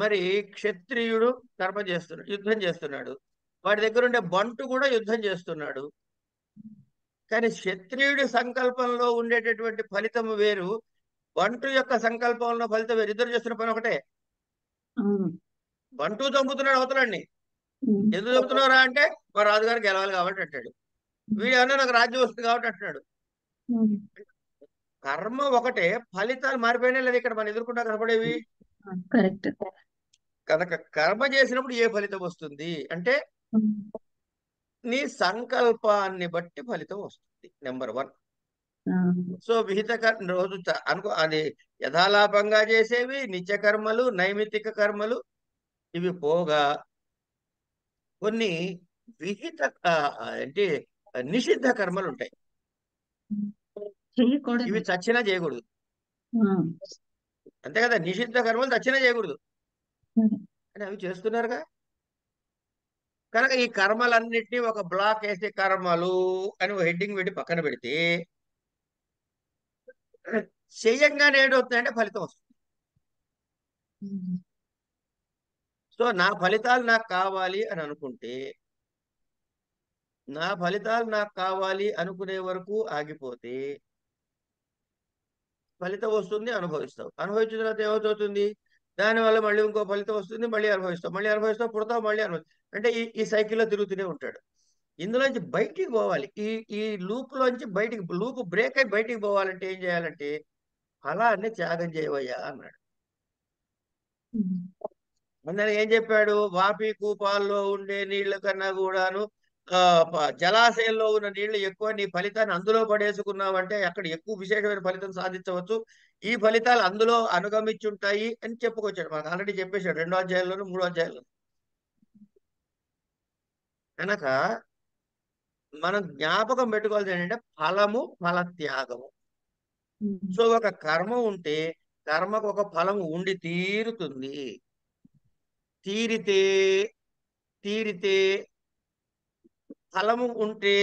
మరి క్షత్రియుడు కర్మ చేస్తున్నాడు, యుద్ధం చేస్తున్నాడు. వాడి దగ్గర ఉండే బంటు కూడా యుద్ధం చేస్తున్నాడు. కానీ క్షత్రియుడి సంకల్పంలో ఉండేటటువంటి ఫలితం వేరు, బంటు యొక్క సంకల్పంలో ఫలితం వేరు. ఇద్దరు చేస్తున్న పని ఒకటే. బంటు చంపుతున్నాడు అవతలాన్ని. ఎందుకు చంపుతున్నారా అంటే మా రాజుగారు గెలవాలి కాబట్టి అంటాడు. వీడు అన్నా నాకు రాజ్యం వస్తుంది కాబట్టి అంటున్నాడు. కర్మ ఒకటే, ఫలితాలు మారిపోయినా లేదు ఇక్కడ మనం ఎదుర్కొంటా కనపడేవి. కనుక కర్మ చేసినప్పుడు ఏ ఫలితం వస్తుంది అంటే నీ సంకల్పాన్ని బట్టి ఫలితం వస్తుంది. నెంబర్ 1. సో విహిత రోజు అనుకో, అది యథాలాపంగా చేసేవి నిత్య కర్మలు, నైమిత్తిక కర్మలు. ఇవి పోగా కొన్ని విహిత అంటే నిషిద్ధ కర్మలు ఉంటాయి. ఇవి చచ్చినా చేయకూడదు, అంతే కదా. నిషిద్ధ కర్మలు చచ్చినా చేయకూడదు అని అవి చేస్తున్నారుగా. కనుక ఈ కర్మలన్నిటినీ ఒక బ్లాక్ వేసి కర్మలు అని హెడ్డింగ్ పెట్టి పక్కన పెడితే చెయ్యంగానే ఏడవుతుందంటే ఫలితం వస్తుంది. సో నా ఫలితాలు నాకు కావాలి అని అనుకుంటే, నా ఫలితాలు నాకు కావాలి అనుకునే వరకు ఆగిపోతే ఫలితం వస్తుంది, అనుభవిస్తావు. అనుభవించిన తర్వాత ఏమవుతుంది, దానివల్ల మళ్ళీ ఇంకో ఫలితం వస్తుంది, మళ్ళీ అనుభవిస్తావు, పుడతావు, మళ్ళీ అంటే ఈ సైకిల్లో తిరుగుతూనే ఉంటాడు. ఇందులోంచి బయటికి పోవాలి. ఈ లూప్లోంచి లూప్ బ్రేక్ అయి బయటికి పోవాలంటే ఏం చేయాలంటే ఫలాన్ని త్యాగం చేయవయ్యా అన్నాడు. అందుకని ఏం చెప్పాడు, వాపి కూపాల్లో ఉండే నీళ్ల కన్నా కూడాను జలాశయంలో ఉన్న నీళ్లు ఎక్కువ, నీ ఫలితాన్ని అందులో పడేసుకున్నావంటే అక్కడ ఎక్కువ విశేషమైన ఫలితం సాధించవచ్చు. ఈ ఫలితాలు అందులో అనుగమించుంటాయి అని చెప్పుకొచ్చాడు. మనకు ఆల్రెడీ చెప్పేశాడు 2వ అధ్యాయంలోను 3వ అధ్యాయంలో. కనుక మనం జ్ఞాపకం పెట్టుకోవాల్సి ఏంటంటే ఫలము, ఫల త్యాగము. సో ఒక కర్మ ఉంటే కర్మకు ఒక ఫలం ఉండి తీరుతుంది. తీరితే తీరితే ఫలము ఉంటే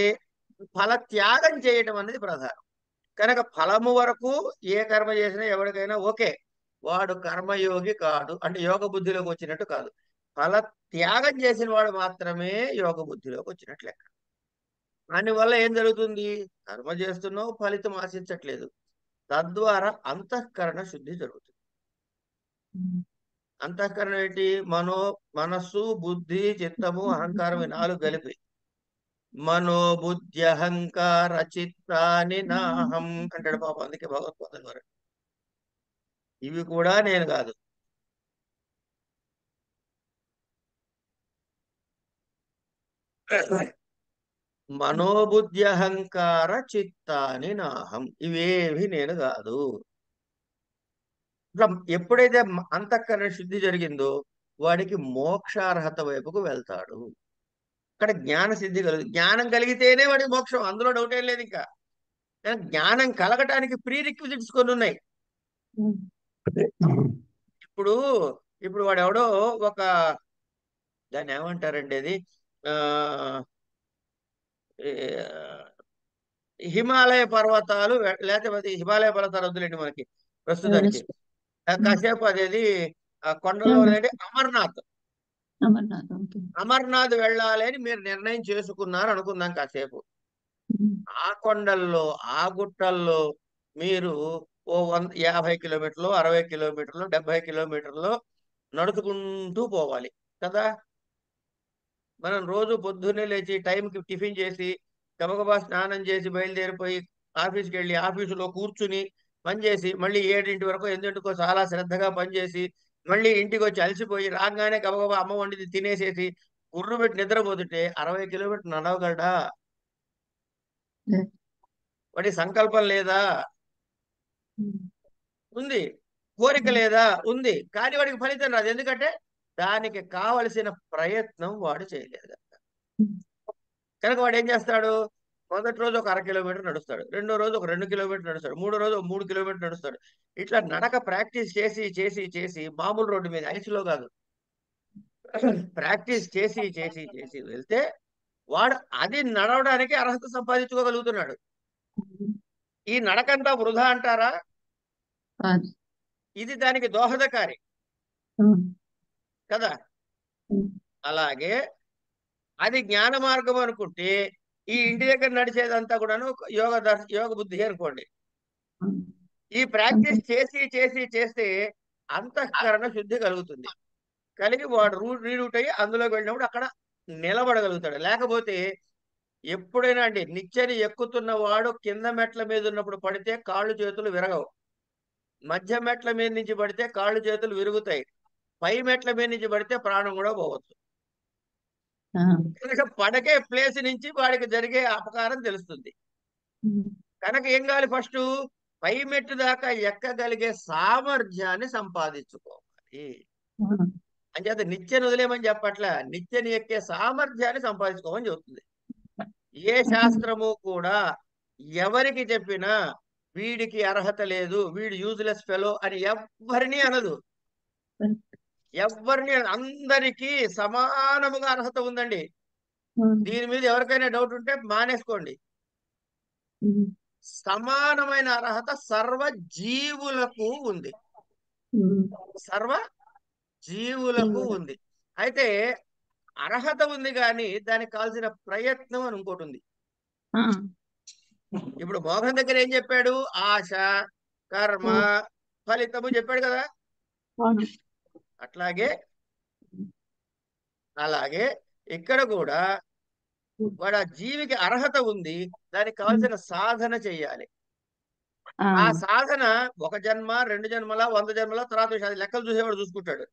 ఫల త్యాగం చేయటం అనేది ప్రధానం. కనుక ఫలము వరకు ఏ కర్మ చేసినా ఎవరికైనా ఓకే, వాడు కర్మయోగి కాదు అంటే యోగ బుద్ధిలోకి వచ్చినట్టు కాదు. ఫల త్యాగం చేసిన వాడు మాత్రమే యోగ బుద్ధిలోకి వచ్చినట్లు లెక్క. దానివల్ల ఏం జరుగుతుంది? కర్మ చేస్తున్నావు, ఫలితం ఆశించట్లేదు. తద్వారా అంతఃకరణ శుద్ధి జరుగుతుంది. అంతఃకరణ ఏంటి? మనస్సు, బుద్ధి, చిత్తము, అహంకారం, ఈ 4 కలిపి మనోబుద్ధి అహంకార చిత్తాని నాహం అంటాడు పాపం. అందుకే భగవత్పాదుల వారు ఇవి కూడా నేను కాదు. మనోబుద్ధి అహంకార చిత్తాని నాహం, ఇవేవి నేను కాదు. ఇట్లా ఎప్పుడైతే అంతఃకరణ శుద్ధి జరిగిందో వాడికి మోక్షార్హత వైపుకు వెళ్తాడు. అక్కడ జ్ఞాన సిద్ధి కలుగుతుంది. జ్ఞానం కలిగితేనే వాడికి మోక్షం, అందులో డౌట్ ఏం లేదు. ఇంకా జ్ఞానం కలగటానికి ప్రీ రిక్విజిట్స్ కొన్ని ఉన్నాయి. ఇప్పుడు ఇప్పుడు వాడు ఎవడో ఒక, దాన్ని ఏమంటారండి అది, ఆ హిమాలయ పర్వతాలు లేకపోతే హిమాలయ పర్వతాలు వద్దులేండి మనకి ప్రస్తుతానికి. కాసేపు అదేది కొండలో అమర్నాథ్. అమర్నాథ్ వెళ్ళాలి అని మీరు నిర్ణయం చేసుకున్నారు అనుకుందాం కాసేపు. ఆ కొండల్లో ఆ గుట్టల్లో మీరు ఓ 50 కిలోమీటర్లు, 60 కిలోమీటర్లు, 70 కిలోమీటర్లు నడుచుకుంటూ పోవాలి కదా. మనం రోజు పొద్దున్నే లేచి టైంకి టిఫిన్ చేసి గబగబా స్నానం చేసి బయలుదేరిపోయి ఆఫీస్కి వెళ్ళి ఆఫీసులో కూర్చుని పనిచేసి మళ్ళీ 7 వరకు 8 చాలా శ్రద్ధగా పనిచేసి మళ్ళీ ఇంటికి వచ్చి అలసిపోయి రాగానే గబగబా అమ్మ వండిది తినేసేసి గుర్రు పెట్టి నిద్రపోతుంటే 60 కిలోమీటర్లు నడవగలడా? వాడి సంకల్పం లేదా? ఉంది. కోరిక లేదా? ఉంది. కానీ వాడికి ఫలితం రాదు. ఎందుకంటే దానికి కావలసిన ప్రయత్నం వాడు చేయలేదు కనుక వాడు ఏం చేస్తాడు? మొదటి రోజు ఒక 1/2 కిలోమీటర్ నడుస్తాడు, 2వ రోజు ఒక 2 కిలోమీటర్ నడుస్తాడు, 3వ రోజు ఒక 3 కిలోమీటర్ నడుస్తాడు. ఇట్లా నడక ప్రాక్టీస్ చేసి చేసి చేసి మామూలు రోడ్డు మీద ఐసులో కాదు, ప్రాక్టీస్ చేసి చేసి చేసి వెళ్తే వాడు అది నడవడానికి అర్హత సంపాదించుకోగలుగుతున్నాడు. ఈ నడకంతా వృధా అంటారా? ఇది దానికి దోహదకారి కదా. అలాగే అది జ్ఞాన మార్గం అనుకుంటే ఈ ఇంటి దగ్గర నడిచేదంతా కూడాను యోగ బుద్ధి అనుకోండి. ఈ ప్రాక్టీస్ చేసి చేసి చేస్తే అంతఃకరణ శుద్ధి కలుగుతుంది. కలిగి వాడు రీరూట్ అయ్యి అందులోకి వెళ్ళినప్పుడు అక్కడ నిలబడగలుగుతాడు. లేకపోతే ఎప్పుడైనా అండి నిచ్చెని ఎక్కుతున్న వాడు కింద మెట్ల మీద ఉన్నప్పుడు పడితే కాళ్ళు చేతులు విరగవు, మధ్య మెట్ల మీద నుంచి పడితే కాళ్ళు చేతులు విరుగుతాయి, పై మెట్ల మీద నుంచి పడితే ప్రాణం కూడా పోవచ్చు. కనుక పడకే ప్లేస్ నుంచి వాడికి జరిగే అపకారం తెలుస్తుంది. కనుక ఏం కావాలి? ఫస్ట్ పై మెట్టు దాకా ఎక్కగలిగే సామర్థ్యాన్ని సంపాదించుకోవాలి. అంచేత నిత్యని వదిలేమని చెప్పట్లా, నిత్యని ఎక్కే సామర్థ్యాన్ని సంపాదించుకోమని చెబుతుంది. ఏ శాస్త్రము కూడా ఎవరికి చెప్పినా వీడికి అర్హత లేదు, వీడు యూజ్లెస్ ఫెలో అని ఎవ్వరిని అనదు. ఎవరిని, అందరికీ సమానముగా అర్హత ఉందండి. దీని మీద ఎవరికైనా డౌట్ ఉంటే మానేసుకోండి. సమానమైన అర్హత సర్వ జీవులకు ఉంది, సర్వ జీవులకు ఉంది. అయితే అర్హత ఉంది కానీ దానికి కావాల్సిన ప్రయత్నం అని ఇంకోటి ఉంది. ఇప్పుడు మోహన్ దగ్గర ఏం చెప్పాడు? ఆశ, కర్మ, ఫలితము చెప్పాడు కదా. అలాగే ఇక్కడ కూడా వాడు ఆ జీవికి అర్హత ఉంది, దానికి కావాల్సిన సాధన చెయ్యాలి. ఆ సాధన 1 జన్మ, 2 జన్మల, 100 జన్మల తర్వాత లెక్కలు చూసేవాడు చూసుకుంటాడు.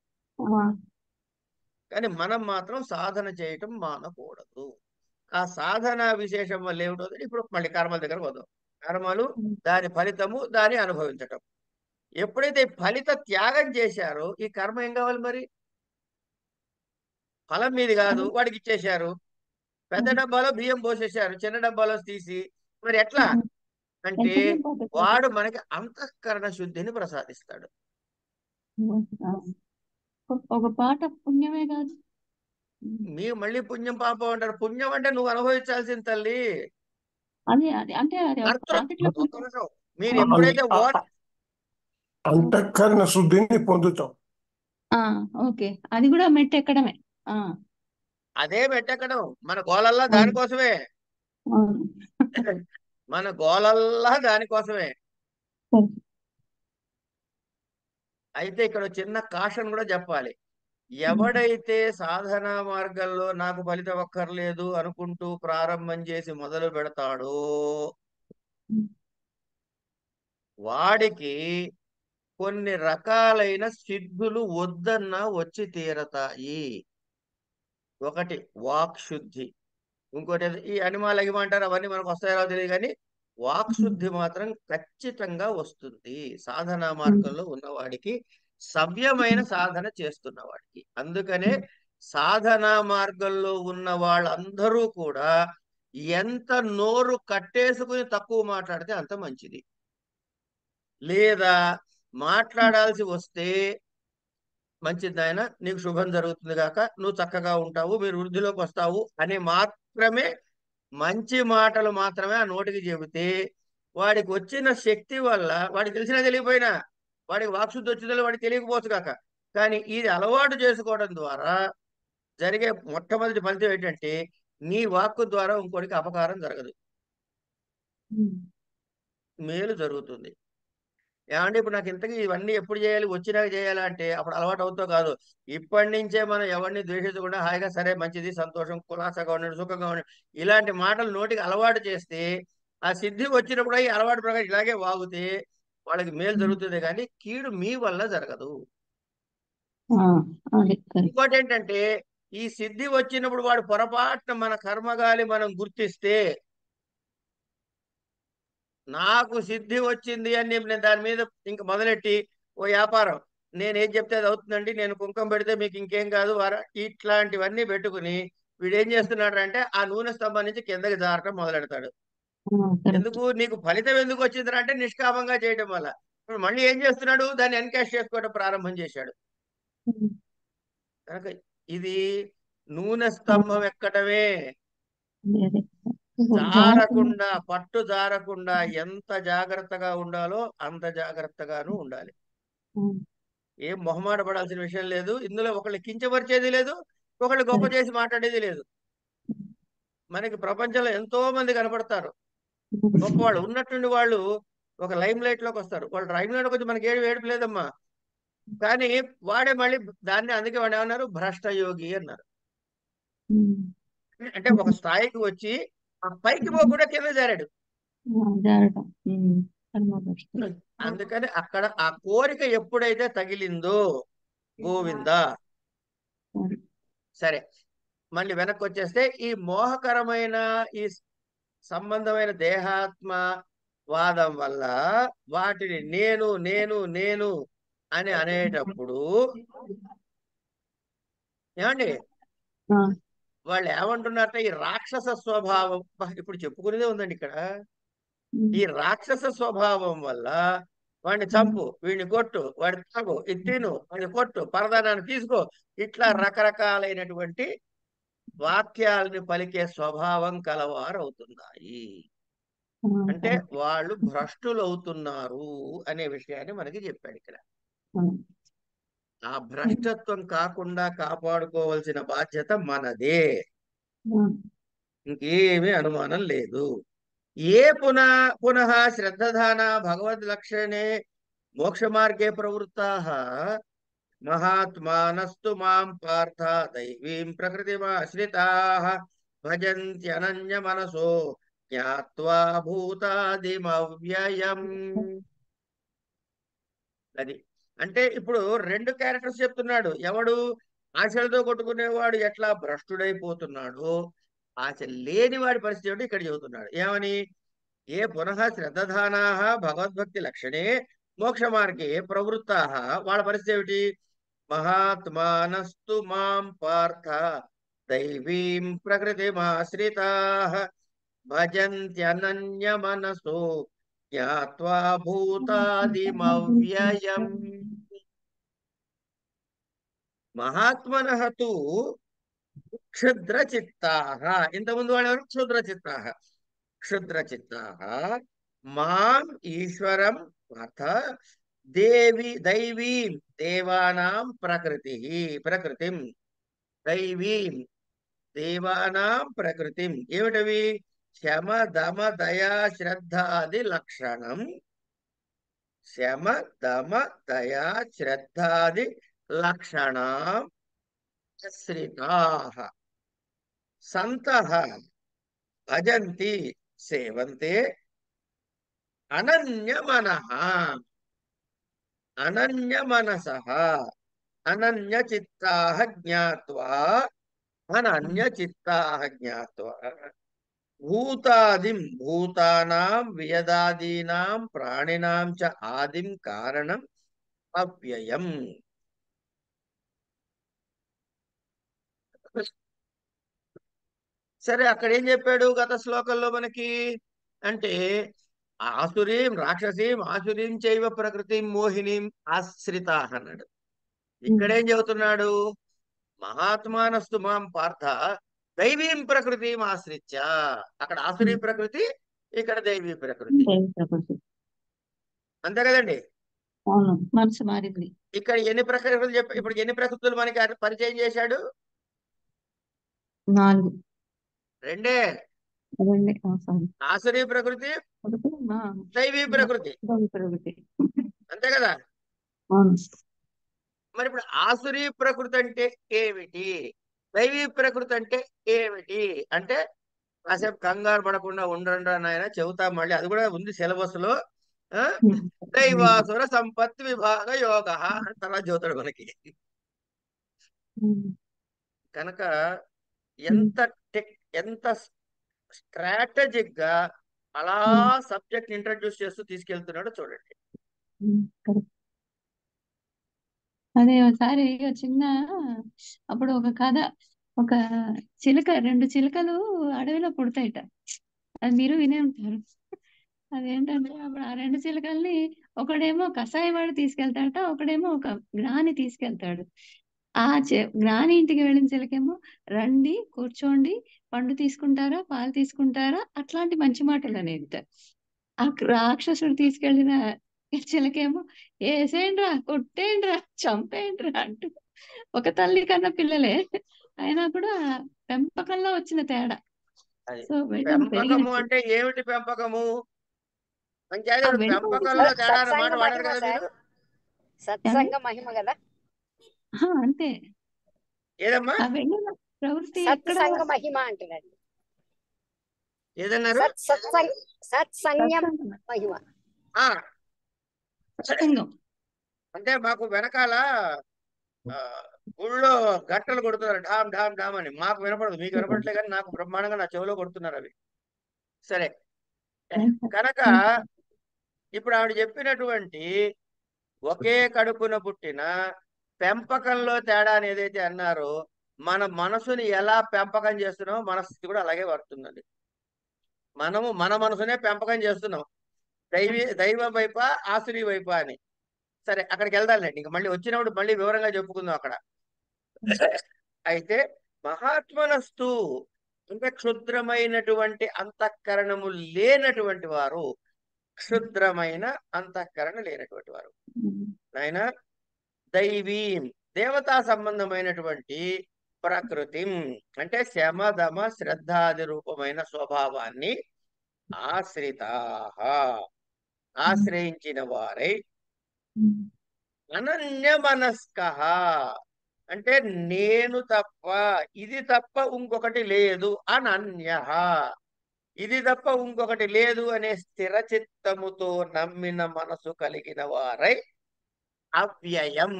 కానీ మనం మాత్రం సాధన చేయటం మానకూడదు. ఆ సాధన విశేషం వల్ల ఏమిటవుతుంది? ఇప్పుడు మళ్ళీ కర్మల దగ్గర పోదాం. కర్మలు, దాని ఫలితము, దాన్ని అనుభవించటం. ఎప్పుడైతే ఫలిత త్యాగం చేశారో ఈ కర్మ ఏం కావాలి మరి? ఫలం మీది కాదు, వాడికి ఇచ్చేశారు. పెద్ద డబ్బాలో బియ్యం పోసేశారు, చిన్న డబ్బాలో తీసి. మరి ఎట్లా అంటే పుణ్యం పద్ధతి. వాడు మనకి అంతఃకరణ శుద్ధిని ప్రసాదిస్తాడు. ఒక పాట పుణ్యమే కాదు. మీరు మళ్ళీ పుణ్యం పాపం అంటారు. పుణ్యం అంటే నువ్వు అనుభవించాల్సింది తల్లి. అదే అదే అంటే అది ఒక కర్తృ పాకెట్లో ఒక్క నిమిషం. మీరు ఎప్పుడైతే అంతఃకరణ శుద్ధిని పొందుతాం. ఓకే, అది కూడా మెట్టు ఎక్కడమే. అదే పెట్టెక్కడం మన గోలల్లా అవును. దానికోసమే. అవును. మన గోలల్లా దానికోసమే. సరే. అయితే ఇక్కడ ఒక చిన్న కాషన్ కూడా చెప్పాలి. ఎవడైతే సాధనా మార్గంలో నాకు ఫలితం అక్కర్లేదు అనుకుంటూ ప్రారంభం చేసి మొదలు పెడతాడో వాడికి కొన్ని రకాలైన సిద్ధులు వద్దన్నా వచ్చి తీరతాయి. ఒకటి వాక్ శుద్ధి, ఇంకోటి ఈ అనిమాలు అగిమంటారు, అవన్నీ మనకు వస్తాయో తెలియదు, కానీ వాక్ శుద్ధి మాత్రం ఖచ్చితంగా వస్తుంది సాధనా మార్గంలో ఉన్నవాడికి, సవ్యమైన సాధన చేస్తున్న వాడికి. అందుకనే సాధనా మార్గంలో ఉన్న వాళ్ళందరూ కూడా ఎంత నోరు కట్టేసుకుని తక్కువ మాట్లాడితే అంత మంచిది. లేదా మాట్లాడాల్సి వస్తే మంచిది ఆయన, నీకు శుభం జరుగుతుంది కాక, నువ్వు చక్కగా ఉంటావు, మీరు వృద్ధిలోకి వస్తావు అని మాత్రమే, మంచి మాటలు మాత్రమే ఆ నోటికి చెబితే వాడికి వచ్చిన శక్తి వల్ల, వాడికి తెలిసినా తెలియపోయినా, వాడికి వాక్శుద్ధి వచ్చిందో వాడికి తెలియకపోవచ్చు కాక, కానీ ఇది అలవాటు చేసుకోవడం ద్వారా జరిగే మొట్టమొదటి ఫలితం ఏంటంటే నీ వాక్కు ద్వారా ఇంకోటికి అపకారం జరగదు, మేలు జరుగుతుంది. ఏమంటే ఇప్పుడు నాకు ఇంతకీ ఇవన్నీ ఎప్పుడు చేయాలి, వచ్చినాక చేయాలా అంటే అప్పుడు అలవాటు అవుతో కాదు. ఇప్పటి నుంచే మనం ఎవరిని ద్వేషించకుండా హాయిగా సరే మంచిది, సంతోషం, కులాసగా ఉండండి, సుఖంగా ఉండండి, ఇలాంటి మాటలు నోటికి అలవాటు చేస్తే ఆ సిద్ధి వచ్చినప్పుడు ఈ అలవాటు ప్రకారం ఇలాగే వాగితే వాళ్ళకి మేలు జరుగుతుంది, కానీ కీడు మీ వల్ల జరగదు. ఇంకోటి ఏంటంటే ఈ సిద్ధి వచ్చినప్పుడు వాడు పొరపాటున మన కర్మగాలి మనం గుర్తిస్తే, నాకు సిద్ధి వచ్చింది అని నేను దాని మీద ఇంక మొదలెట్టి ఓ వ్యాపారం, నేను ఏం చెప్తే అది అవుతుందండి, నేను కుంకం పెడితే మీకు ఇంకేం కాదు ఇట్లాంటివన్నీ పెట్టుకుని వీడు ఏం చేస్తున్నాడు అంటే ఆ నూనె స్తంభం నుంచి కిందకి జారటం మొదలెడతాడు. ఎందుకు? నీకు ఫలితం ఎందుకు వచ్చింది అంటే నిష్కామంగా చేయడం వల్ల. ఇప్పుడు మళ్ళీ ఏం చేస్తున్నాడు, దాన్ని ఎన్కాష్ చేసుకోవడం ప్రారంభం చేశాడు. కనుక ఇది నూనె స్తంభం ఎక్కడమే, జారకుండా, పట్టు జారకుండా ఎంత జాగ్రత్తగా ఉండాలో అంత జాగ్రత్తగాను ఉండాలి. ఏం మొహమాట పడాల్సిన విషయం లేదు ఇందులో. ఒకళ్ళు కించపరిచేది లేదు, ఒకళ్ళు గొప్ప చేసి మాట్లాడేది లేదు. మనకి ప్రపంచంలో ఎంతో మంది కనపడతారు గొప్పవాళ్ళు, ఉన్నట్టుండి వాళ్ళు ఒక లైమ్ లైట్ లోకి వస్తారు. వాళ్ళు లైమ్ లైట్ వచ్చి మనకి ఏడుపు లేదమ్మా, కానీ వాడే మళ్ళీ దాన్ని, అందుకే వాడు ఏమన్నారు, భ్రష్ట యోగి అన్నారు. అంటే ఒక స్థాయికి వచ్చి ఆ పైకి పోకుండా కింద జారాడు. అందుకని అక్కడ ఆ కోరిక ఎప్పుడైతే తగిలిందో గోవిందా. సరే, మళ్ళీ వెనక్కి వచ్చేస్తే ఈ మోహకరమైన ఈ సంబంధమైన దేహాత్మ వాదం వల్ల వాటిని నేను నేను నేను అని అనేటప్పుడు ఏమండి వాళ్ళు ఏమంటున్నారంటే ఈ రాక్షస స్వభావం, ఇప్పుడు చెప్పుకునేదే ఉందండి ఇక్కడ. ఈ రాక్షస స్వభావం వల్ల వాడిని చంపు, వీడిని కొట్టు, వాడి తాగు, ఇది తిను, వాడిని కొట్టు, పరదానాన్ని తీసుకో, ఇట్లా రకరకాలైనటువంటి వాక్యాలని పలికే స్వభావం కలవారు అవుతున్నాయి. అంటే వాళ్ళు భ్రష్టులు అవుతున్నారు అనే విషయాన్ని మనకి చెప్పాడు ఇక్కడ. ఆ భ్రష్టత్వం కాకుండా కాపాడుకోవాల్సిన బాధ్యత మనదే, ఇంకేమీ అనుమానం లేదు. ఏ పునః శ్రద్ధాన భగవద్ లక్షణే మోక్ష మార్గే ప్రవృత్తాః మహాత్మానస్తు మాం పార్థ దైవీం ప్రకృతిమాశ్రితాః భజంత్యనన్య మనసో జ్ఞాత్వా భూతాదిమవ్యయం. అది అంటే ఇప్పుడు రెండు క్యారెక్టర్స్ చెప్తున్నాడు. ఎవడు ఆశలతో కొట్టుకునేవాడు ఎట్లా భ్రష్టుడైపోతున్నాడు, ఆశ లేని వాడి పరిస్థితి ఏమిటి ఇక్కడ చెబుతున్నాడు ఏమని ఏ పునః శ్రద్ధానా భగవద్భక్తి లక్షణే మోక్ష మార్గే ప్రవృత్తా వాళ్ళ పరిస్థితి ఏమిటి మహాత్మానస్తు మాం పార్థ దైవీం ప్రకృతిమాశ్రితా భజంత్యనన్య మనసో జ్ఞాత్వా భూతాదిమవ్యయం మహాత్మనః తు క్షుద్రచిత్తాః ఇంతకుముందు వాళ్ళు ఎవరు క్షుద్రచిత్తాః క్షుద్రచిత్తాః మాం ఈశ్వరం అర్థ దైవీం దేవానాం ప్రకృతిం దైవీం దేవానాం ప్రకృతిం ఏమిటవి శమ దమ దయా శ్రద్ధాది లక్షణం శమ దమ దయా శ్రద్ధాది లక్షణాం ఆశ్రితాః సంతః భజంతి సేవంతే అనన్యమనః అనన్యమనసః అనన్యచిత్తాః జ్ఞాత్వా అనన్యచిత్తాః జ్ఞాత్వా భూతానాం వియదాదీనాం ప్రాణినాం చ ఆదిం కారణం అవ్యయం సరే అక్కడ ఏం చెప్పాడు గత శ్లోకంలో మనకి అంటే ఆసురీం రాక్షసీం ఆసురీం చైవ ప్రకృతిం మోహినీం ఆశ్రితా అన్నాడు ఇక్కడేం చెబుతున్నాడు మహాత్మానస్తు మాం పార్థ దైవీం ప్రకృతిం ఆశ్రిత్య అక్కడ ఆసురీ ప్రకృతి ఇక్కడ దైవీ ప్రకృతి అంతే కదండి అవును మనసు మారింది ఇక్కడ ఎన్ని ప్రకృతులు ఇప్పుడు ఎన్ని ప్రకృతులు మనకి పరిచయం చేశాడు 4 రెండే ఆసురీ ప్రకృతి దైవీ ప్రకృతి అంతే కదా మరి ఇప్పుడు ఆసురీ ప్రకృతి అంటే ఏమిటి దైవీ ప్రకృతి అంటే ఏమిటి అంటే కాసేపు కంగారు పడకుండా ఉండండి నాయన చెబుతా మళ్ళీ అది కూడా ఉంది సిలబస్ లో దైవాసుర సంపత్ విభాగ యోగ అని తర్వాత చెబుతాడు మనకి కనుక ఎంత స్ట్రాటజిక్ గా అలా సబ్జెక్ట్ ఇంట్రడ్యూస్ చేస్తూ తీసుకెళ్తున్నాడో చూడండి అదే ఒకసారి చిన్న అప్పుడు ఒక కథ ఒక చిలుక 2 చిలుకలు అడవిలో పుడతాయిట అది మీరు వినే ఉంటారు అదేంటంటే అప్పుడు ఆ 2 చిలుకల్ని ఒకడేమో కషాయం వాడు తీసుకెళ్తాడట ఒకడేమో ఒక జ్ఞాని తీసుకెళ్తాడు ఆ జ్ఞాని ఇంటికి వెళ్ళిన చిలకేమో రండి కూర్చోండి పండు తీసుకుంటారా పాలు తీసుకుంటారా అట్లాంటి మంచి మాటలు అనేది ఆ రాక్షసుడు తీసుకెళ్ళిన చిలకేమో వేసేయండిరా కొట్టేయండిరా చంపేయండిరా అంటూ ఒక తల్లి కన్నా పిల్లలే అయినా కూడా పెంపకంలో వచ్చిన తేడా సో పెంపకము అంటే ఏమిటి పెంపకము పెంపకంలో తేడా మాట వాడారు కదా మీరు సత్సంగ మహిమ కదా అంతే ఏదమ్మా ప్రవృత్తి సత్సంగ మహిమ అంటున్నాడు ఏదన్నారు సత్సంగం మహిమ అంటే మాకు వెనకాల ఊళ్ళో గట్టలు కొడుతున్నారు ఢామ్ ఢామ్ ఢామ్ అని మాకు వినపడదు మీకు వినపడలే కానీ నాకు బ్రహ్మాండంగా నా చెవిలో కొడుతున్నారు అవి సరే కనుక ఇప్పుడు ఆవిడ చెప్పినటువంటి ఒకే కడుపున పుట్టిన పెంపకంలో తేడా అని ఏదైతే అన్నారో మన మనసుని ఎలా పెంపకం చేస్తున్నామో మనస్థితి కూడా అలాగే పడుతుందండి మనము మన మనసునే పెంపకం చేస్తున్నాం దైవ వైప ఆసురీ వైప అని సరే అక్కడికి వెళ్దాంలేండి ఇంక మళ్ళీ వచ్చినప్పుడు మళ్ళీ వివరంగా చెప్పుకుందాం అక్కడ అయితే మహాత్మనస్తు అంటే క్షుద్రమైనటువంటి అంతఃకరణము లేనటువంటి వారు క్షుద్రమైన అంతఃకరణ లేనటువంటి వారు ఆయన దైవీం దేవతా సంబంధమైనటువంటి ప్రకృతి అంటే శమదమ శ్రద్ధాది రూపమైన స్వభావాన్ని ఆశ్రయించిన వారై అనన్య మనస్క అంటే నేను తప్ప ఇది తప్ప ఇంకొకటి లేదు అనన్య ఇది తప్ప ఇంకొకటి లేదు అనే స్థిర చిత్తముతో నమ్మిన మనసు కలిగిన వారై అవ్యయం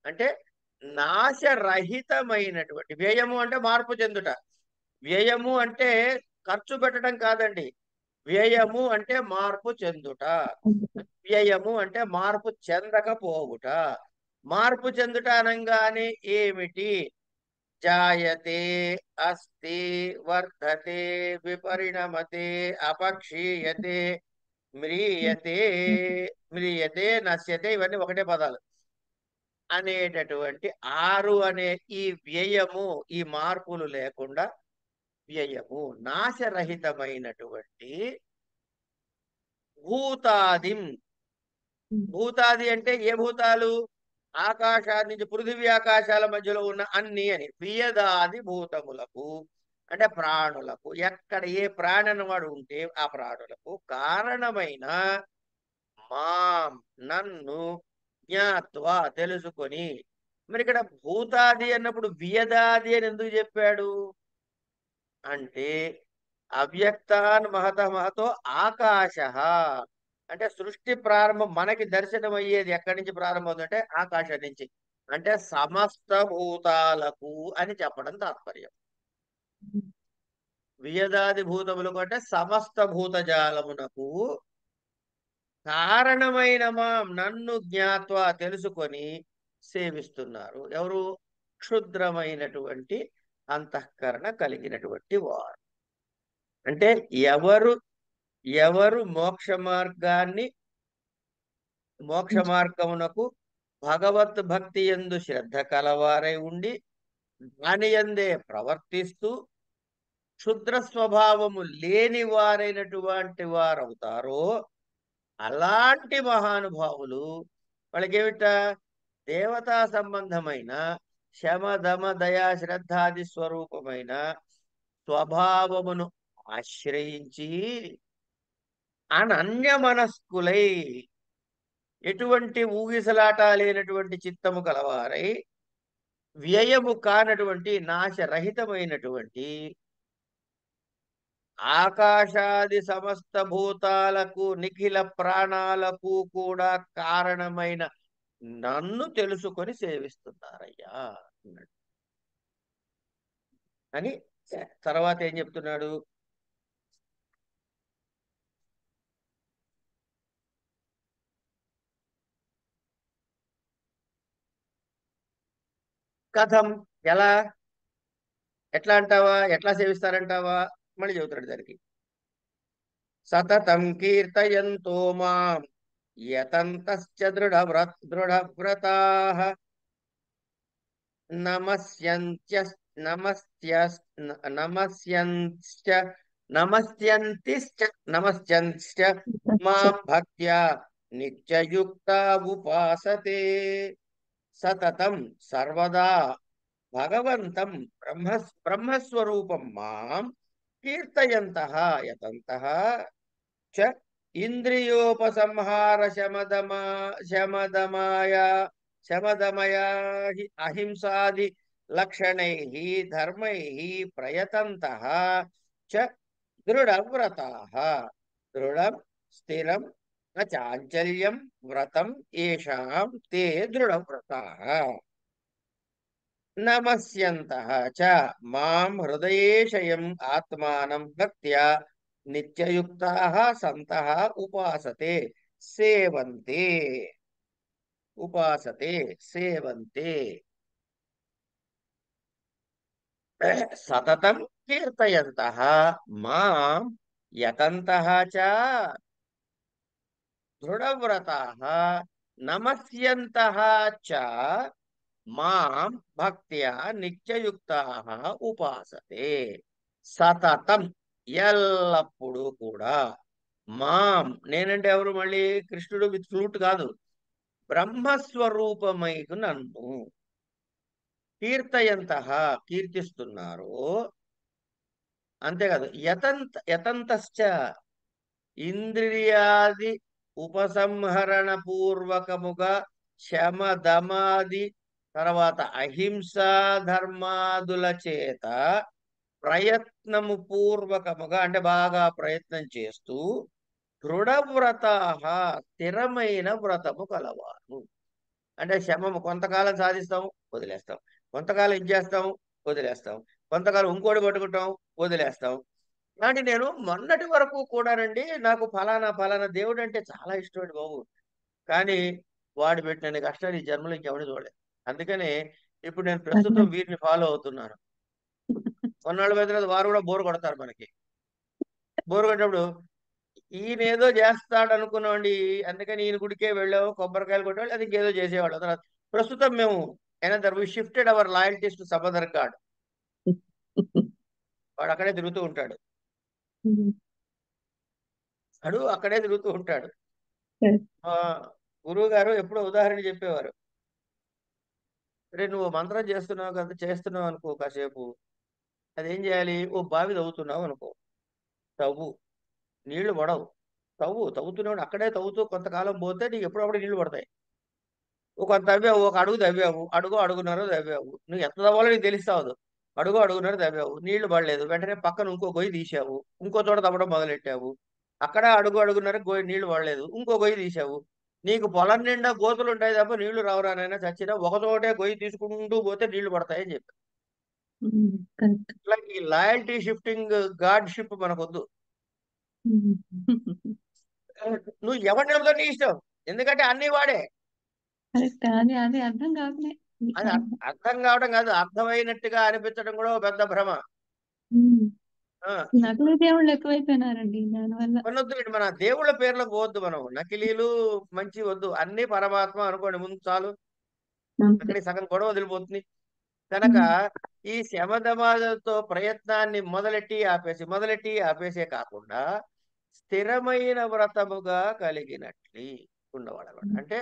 అంటే నాశరహితమైనటువంటి వ్యయము అంటే మార్పు చెందుట వ్యయము అంటే ఖర్చు పెట్టడం కాదండి. వ్యయము అంటే మార్పు చెందుట. వ్యయము అంటే మార్పు చెందకపోవుట. మార్పు చెందుట అనగానే ఏమిటి? జాయతే, అస్తి, వర్ధతే, విపరిణమతే, అపక్షీయతే, మ్రియతే, మ్రియతే, నశ్యతే, ఇవన్నీ ఒకటే పదాలు అనేటటువంటి 6 అనే ఈ వ్యయము, ఈ మార్పులు లేకుండా వ్యయము నాశరహితమైనటువంటి భూతాదిం. భూతాది అంటే ఏ భూతాలు? ఆకాశాన్ని నుంచి పృథివీ ఆకాశాల మధ్యలో ఉన్న అన్ని అని. వియదాది భూతములకు అంటే ప్రాణులకు, ఎక్కడ ఏ ప్రాణి అన్నవాడు ఉంటే ఆ ప్రాణులకు కారణమైన మాం నన్ను జ్ఞాత్వా తెలుసుకొని. మరి ఇక్కడ భూతాది అన్నప్పుడు వియదాది అని ఎందుకు చెప్పాడు అంటే అవ్యక్తాన్ మహత మహతో ఆకాశ అంటే సృష్టి ప్రారంభం మనకి దర్శనం అయ్యేది ఎక్కడి నుంచి ప్రారంభమవుతుందంటే ఆకాశం నుంచి. అంటే సమస్త భూతాలకు అని చెప్పడం తాత్పర్యం. వియదాది భూతములకు అంటే సమస్త భూతజాలమునకు కారణమైన మాం నన్ను జ్ఞాత్వా తెలుసుకొని సేవిస్తున్నారు. ఎవరు? క్షుద్రమైనటువంటి అంతఃకరణ కలిగినటువంటి వారు. అంటే ఎవరు మోక్ష మార్గమునకు భగవత్ భక్తి యందు శ్రద్ధ కలవారై ఉండి దాని యందే ప్రవర్తిస్తూ క్షుద్ర స్వభావము లేని వారైనటువంటి వారవుతారో అలాంటి మహానుభావులు వాళ్ళకేమిట? దేవతా సంబంధమైన శమ దమ దయా శ్రద్ధాది స్వరూపమైన స్వభావమును ఆశ్రయించి అనన్య మనస్కులై ఎటువంటి ఊగిసలాట లేనటువంటి చిత్తము కలవారై వ్యయము కానటువంటి నాశరహితమైనటువంటి ఆకాశాది సమస్త భూతాలకు నిఖిల ప్రాణాలకు కూడా కారణమైన నన్ను తెలుసుకొని సేవిస్తున్నారయ్యా అన్నాడు. అని తర్వాత ఏం చెప్తున్నాడు? కథం, ఎట్లా అంటావా? ఎట్లా సేవిస్తారంటావా? మళ్ళీ చెబుతాడు దానికి. సతతం కీర్తయంతో మాం యతంతశ్చ దృఢవ్రతాః నమస్యంతిశ్చ మాం భక్త్యా నిత్యయుక్తా ఉపాసతే. సతతం సర్వదా భగవంతం బ్రహ్మస్వరూపం మాం కీర్తయంతః యతంతః చ ఇంద్రియోపసంహార శమదమయ అహింసాది లక్షణైః ధర్మైః ప్రయతంతః చ దృఢవ్రతాః. దృఢం స్థిరం న చాంచల్యం వ్రతం ఏషాం తే దృఢవ్రతాః. నమస్యంతః చ మాం హృదయేశయం ఆత్మానం భక్త్యా నిత్యయుక్తాః సంతః ఉపాసతే సేవంతే. సతతం కీర్తయంతః మాం యతంతః చ దృఢవ్రతాః నమస్యంతః చ మాం భక్త్యా నిత్యయుక్తాః ఉపాసతే. సతతం ఎల్లప్పుడూ కూడా మాం, నేనంటే ఎవరు? మళ్ళీ కృష్ణుడు విత్ ఫ్లూట్ కాదు, బ్రహ్మస్వరూపమైకు నన్ను కీర్తయంతః కీర్తిస్తున్నారు. అంతేకాదు యతంతశ్చ ఇంద్రియాది ఉపసంహరణ పూర్వకముగా శమ దమాది తర్వాత అహింసా ధర్మాదుల చేత ప్రయత్నము పూర్వకముగా అంటే బాగా ప్రయత్నం చేస్తూ దృఢవ్రతాః స్థిరమైన వ్రతము కలవారు. అంటే శమము కొంతకాలం సాధిస్తాం, వదిలేస్తాం, కొంతకాలం ఇది చేస్తాం, వదిలేస్తాం, కొంతకాలం ఇంకోటి పట్టుకుంటాం, వదిలేస్తాం. అంటే నేను మొన్నటి వరకు కూడానండి నాకు ఫలానా ఫలానా దేవుడు అంటే చాలా ఇష్టం అండి బాబు. కానీ వాడు పెట్టిన కష్టాలు ఈ జన్మలో ఇంకెవరిని చూడలేదు. అందుకనే ఇప్పుడు నేను ప్రస్తుతం వీరిని ఫాలో అవుతున్నాను. కొన్నాళ్ళ మీద తర్వాత వారు కూడా బోర్ కొడతారు మనకి. బోర్ కొట్టినప్పుడు ఈయన ఏదో చేస్తాడు అనుకున్నామండి. అందుకని ఈయన గుడికే వెళ్ళాము, కొబ్బరికాయలు కొట్టేవాళ్ళు, అది ఇంకేదో చేసేవాళ్ళు. తర్వాత ప్రస్తుతం మేము another we shifted our loyalties to some other god. వాడు అక్కడే తిరుగుతూ ఉంటాడు. అక్కడే తిరుగుతూ ఉంటాడు. మా గురువు గారు ఎప్పుడో ఉదాహరణ చెప్పేవారు. రే నువ్వు మంత్రం చేస్తున్నావు కదా, చేస్తున్నావు అనుకో కాసేపు. అదేం చేయాలి? ఓ బావి తవ్వుతున్నావు అనుకో. తవ్వు, నీళ్లు పడవు. తవ్వుతున్నావు అక్కడే తవ్వుతూ కొంతకాలం పోతే నీకు ఎప్పుడప్పుడు నీళ్లు పడతాయి. కొంత తవ్వావు, ఒక అడుగు తవ్వావు, అడుగున్నర తవ్వావు. నువ్వు ఎంత తవ్వాలో నీకు తెలుస్తావు. అడుగున్నర తవ్వావు, నీళ్లు పడలేదు. వెంటనే పక్కన ఇంకో గొయ్యి తీసావు, ఇంకో చోట తవ్వడం మొదలెట్టావు. అక్కడ అడుగున్నర నీళ్లు పడలేదు, ఇంకో గొయ్యి తీసావు. నీకు పొలం నిండా గోతులు ఉంటాయి తప్ప నీళ్లు రావరానైనా చచ్చినా ఒక చోటే గొయ్యి తీసుకుంటూ పోతే నీళ్లు పడతాయని చెప్పి. ఇట్లా ఈ లాయల్టీ షిఫ్టింగ్ గాడ్షిప్ మనకొద్దు. నువ్వు ఎవరిని నమ్ముతావు నీ ఇష్టం, ఎందుకంటే అన్ని వాడే. అది అర్థం కాకనే అది అర్థం కావడం కాదు, అర్థమైనట్టుగా అనిపించడం కూడా ఒక పెద్ద భ్రమ. నకిలీ దేవుళ్ళు ఎక్కువైపోయినారండి దానివల్ల. కొనొద్దు, మన దేవుళ్ళ పేర్లకు పోవద్దు. మనం నకిలీలు మంచి వద్దు, అన్ని పరమాత్మ అనుకోండి ముందు చాలు. అక్కడికి సగం గొడవ వదిలిపోతుంది. కనుక ఈ శమధమాలతో ప్రయత్నాన్ని మొదలెట్టి ఆపేసే కాకుండా స్థిరమైన వ్రతముగా కలిగినట్లు ఉండవాడు. అంటే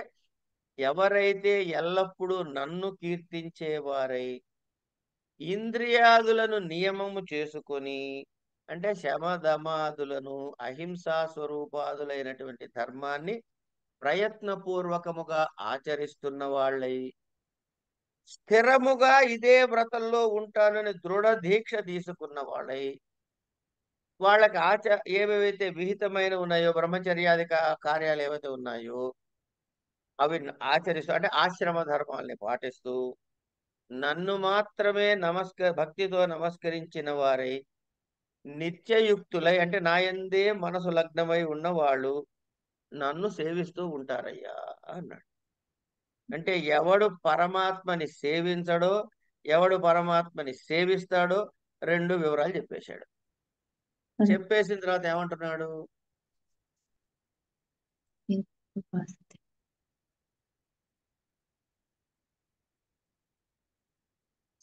ఎవరైతే ఎల్లప్పుడూ నన్ను కీర్తించేవారై ఇంద్రియాదులను నియమము చేసుకొని, అంటే శమధమాదులను అహింసా స్వరూపాదులైనటువంటి ధర్మాన్ని ప్రయత్నపూర్వకముగా ఆచరిస్తున్న వాళ్ళై స్థిరముగా ఇదే వ్రతంలో ఉంటానని దృఢ దీక్ష తీసుకున్న వాళ్ళై వాళ్ళకి ఏవేవైతే విహితమైన ఉన్నాయో బ్రహ్మచర్యాది కార్యాలు ఏవైతే ఉన్నాయో అవి ఆచరిస్తూ, అంటే ఆశ్రమ ధర్మాల్ని పాటిస్తూ నన్ను మాత్రమే భక్తితో నమస్కరించిన వారై నిత్యయుక్తులై, అంటే నాయందే మనసు లగ్నమై ఉన్నవాళ్ళు నన్ను సేవిస్తూ ఉంటారయ్యా అన్నాడు. అంటే ఎవడు పరమాత్మని సేవించడో, ఎవడు పరమాత్మని సేవిస్తాడో రెండు వివరాలు చెప్పేశాడు. చెప్పేసిన తర్వాత ఏమంటున్నాడు?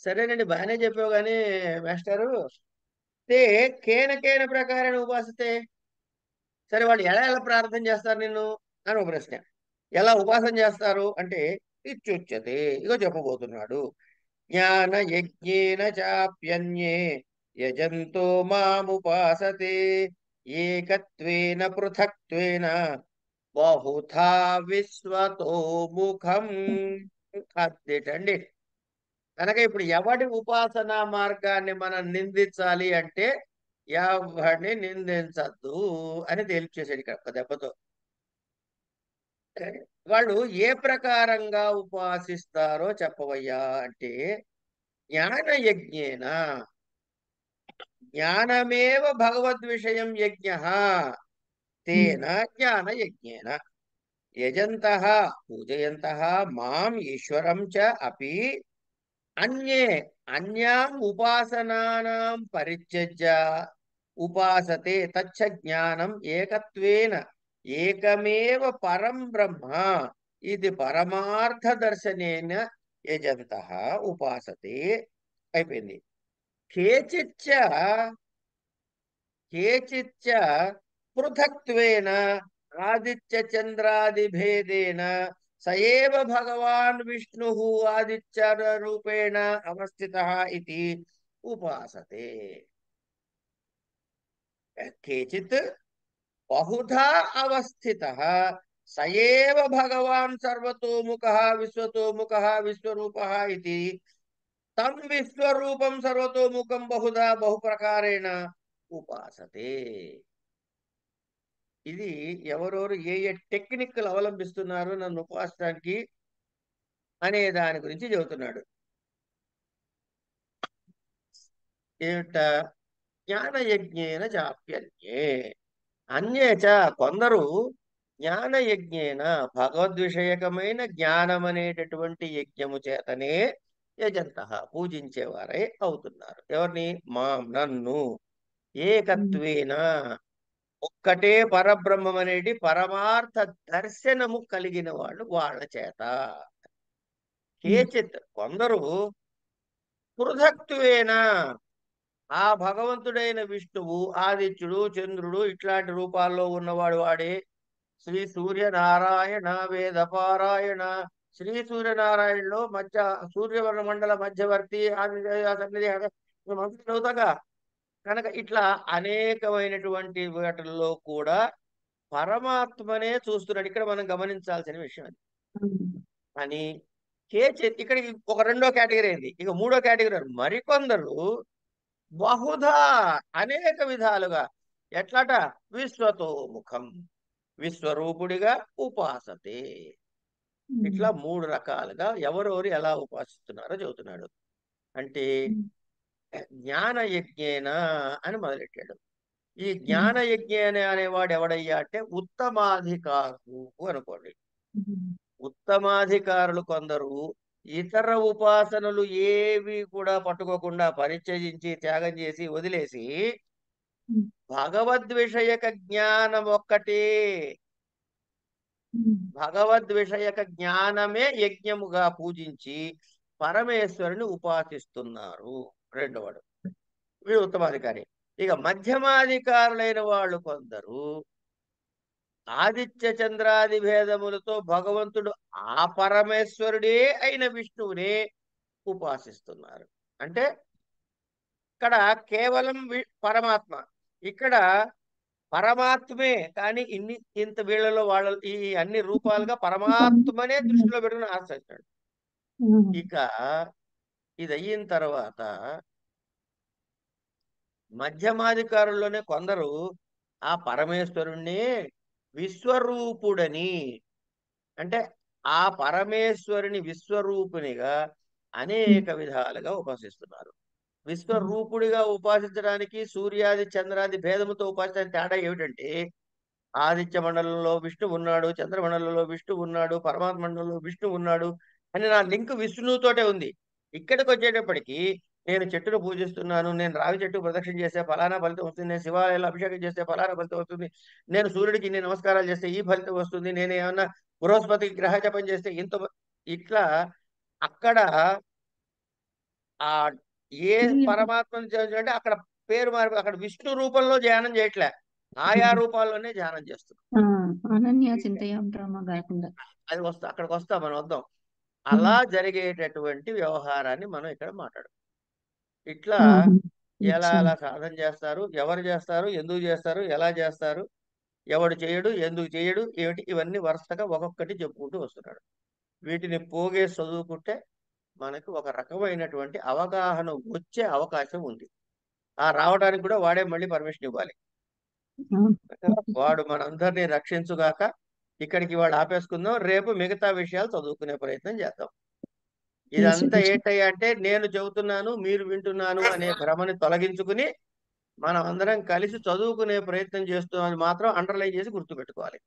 సరేనండి, బాగానే చెప్పావు కానీ మాస్టారు, కేన ప్రకారం ఉపాసితే సరే వాళ్ళు ఎలా ప్రార్థన చేస్తారు నిన్ను అని ఒక ప్రశ్న. ఎలా ఉపాసన చేస్తారు అంటే ఇత్యుచ్యతే, ఇగో చెప్పబోతున్నాడు. జ్ఞాన యజ్ఞేన చాప్యన్యే యజంతో మాముపాసతే ఏకత్వేన పృథక్త్వేన బహుధా విశ్వతో ముఖం. అదేటండి. కనుక ఇప్పుడు ఎవడి ఉపాసనా మార్గాన్ని మనం నిందించాలి అంటే ఎవడిని నిందించద్దు అని తేల్చేసాడు ఇక్కడ ఒక దెబ్బతో. వాళ్ళు ఏ ప్రకారంగా ఉపాసిస్తారో చెప్పవయ్యా అంటే జ్ఞాన యజ్ఞేన, జ్ఞానమేవ భగవద్విషయం యజ్ఞ తేన జ్ఞాన యజ్ఞేన యజంతః పూజయంతః మాం ఈశ్వరం చ అపి అన్యే అన్యాం ఉపాసనానాం పరిత్యజ్య ఉపాసతే తచ్చ జ్ఞానం ఏకత్వేన ఏకమేవ పరం బ్రహ్మ ఇది పరమార్థ దర్శనేన యజంతః ఉపాసతే. అయిపోయింది. కేచిచ్చ పృథక్త్వేన ఆదిత్య చంద్రాది భేదేన సయేవ భగవాన్ విష్ణు ఆదిత్య రూపేణ అవస్థితః ఇతి ఉపాసతే. కేచిత్ బహుధా అవస్థితః సయేవ భగవాన్ సర్వతోముఖః విశ్వతోముఖః విశ్వరూపః ఇతి తం విశ్వరూపం సర్వతోముఖం బహుధా బహుప్రకారేణ ఉపాసతే. ఇది ఎవరెవరు ఏ టెక్నిక్లు అవలంబిస్తున్నారు నన్ను ఉపాసించడానికి అనే దాని గురించి చెబుతున్నాడు. ఏమిట జ్ఞానయజ్ఞేన చాప్యన్యే అన్యేచ కొందరు జ్ఞానయజ్ఞేన భగవద్విషయకమైన జ్ఞానం అనేటటువంటి యజ్ఞము చేతనే యజంత పూజించేవారై అవుతున్నారు. ఎవరిని? నన్ను ఏకత్వేన ఒక్కటే పరబ్రహ్మం అనేది పరమార్థ దర్శనము కలిగిన వాళ్ళు వాళ్ళ చేత. కేచిత్ కొందరు పృథక్త్వేన ఆ భగవంతుడైన విష్ణువు ఆదిత్యుడు చంద్రుడు ఇట్లాంటి రూపాల్లో ఉన్నవాడు వాడే. శ్రీ సూర్యనారాయణ వేదపారాయణ శ్రీ సూర్యనారాయణలో మధ్య సూర్యవర్ణ మండల మధ్యవర్తి సన్నిధి మంత్రులు అవుతాగా కనుక ఇట్లా అనేకమైనటువంటి వాటిల్లో కూడా పరమాత్మనే చూస్తున్నాడు. ఇక్కడ మనం గమనించాల్సిన విషయం అది. అని ఇక్కడ ఒక రెండో కేటగిరీ అయింది. ఇక మూడో కేటగిరీ మరికొందరు బహుధా అనేక విధాలుగా ఎట్లాట విశ్వతో ముఖం విశ్వరూపుడిగా ఉపాసతే. ఇట్లా మూడు రకాలుగా ఎవరెవరు ఎలా ఉపాసిస్తున్నారో చెబుతున్నాడు. అంటే జ్ఞానయజ్ఞేన అని మొదలెట్టాడు. ఈ జ్ఞానయజ్ఞేన అనేవాడు ఎవడయ్యా అంటే ఉత్తమాధికారులు అనుకోండి. ఉత్తమాధికారులు కొందరు ఇతర ఉపాసనలు ఏవి కూడా పట్టుకోకుండా పరిత్యజించి త్యాగం చేసి వదిలేసి భగవద్విషయక జ్ఞానం ఒక్కటే భగవద్విషయక జ్ఞానమే యజ్ఞముగా పూజించి పరమేశ్వరుని ఉపాసిస్తున్నారు. రెండవడు వీడు ఉత్తమాధికారి. ఇక మధ్యమాధికారులైన వాళ్ళు కొందరు ఆదిత్య చంద్రాది భేదములతో భగవంతుడు ఆ పరమేశ్వరుడే అయిన విష్ణువునే ఉపాసిస్తున్నారు. అంటే ఇక్కడ కేవలం పరమాత్మ, ఇక్కడ పరమాత్మే కానీ ఇంత వీళ్ళలో వాళ్ళ ఈ అన్ని రూపాలుగా పరమాత్మనే దృష్టిలో పెట్టుకుని ఆశ్రయించాడు. ఇక ఇది అయిన తర్వాత మధ్యమాధికారుల్లోనే కొందరు ఆ పరమేశ్వరుణ్ణి విశ్వరూపుడని అంటే ఆ పరమేశ్వరుని విశ్వరూపునిగా అనేక విధాలుగా ఉపాసిస్తున్నారు. విశ్వరూపుడిగా ఉపాసించడానికి సూర్యాది చంద్రాది భేదముతో ఉపాసించడానికి తేడా ఏమిటంటే ఆదిత్య మండలంలో విష్ణు ఉన్నాడు, చంద్రమండలంలో విష్ణు ఉన్నాడు, పరమాత్మ మండలంలో విష్ణు ఉన్నాడు అని నా లింక్ విష్ణువుతోటే ఉంది. ఇక్కడికి వచ్చేటప్పటికి నేను చెట్టును పూజిస్తున్నాను, నేను రావి చెట్టు ప్రదక్షిణ చేస్తే ఫలానా ఫలితం వస్తుంది, నేను శివాలయంలో అభిషేకం చేస్తే ఫలానా ఫలితం వస్తుంది, నేను సూర్యుడికి నేను నమస్కారాలు చేస్తే ఈ ఫలితం వస్తుంది, నేను ఏమన్నా బృహస్పతికి గ్రహ జపం చేస్తే ఇంత ఇట్లా అక్కడ ఆ ఏ పరమాత్మను అంటే అక్కడ పేరు మారి అక్కడ విష్ణు రూపంలో ధ్యానం చేయట్లే, ఆయా రూపాల్లోనే ధ్యానం చేస్తున్నాం. అది వస్తా అక్కడికి వస్తా మనం వద్దాం. అలా జరిగేటటువంటి వ్యవహారాన్ని మనం ఇక్కడ మాట్లాడు. ఇట్లా ఎలా అలా సాధన చేస్తారు, ఎవరు చేస్తారు, ఎందుకు చేస్తారు, ఎలా చేస్తారు, ఎవడు చేయడు, ఎందుకు చేయడు, ఏమిటి, ఇవన్నీ వరుసగా ఒక్కొక్కటి చెప్పుకుంటూ వస్తున్నాడు. వీటిని పోగే చదువుకుంటే మనకు ఒక రకమైనటువంటి అవగాహన వచ్చే అవకాశం ఉంది. ఆ రావడానికి కూడా వాడే మళ్ళీ పర్మిషన్ ఇవ్వాలి. వాడు మనందరినీ రక్షించుగాక. ఇక్కడికి వాడు ఆపేసుకుందాం, రేపు మిగతా విషయాలు చదువుకునే ప్రయత్నం చేద్దాం. ఇదంతా ఏంటయ్యా అంటే నేను చెబుతున్నాను మీరు వింటున్నాను అనే భ్రమని తొలగించుకుని మనం అందరం కలిసి చదువుకునే ప్రయత్నం చేస్తున్నామని మాత్రం అండర్లైన్ చేసి గుర్తుపెట్టుకోవాలి.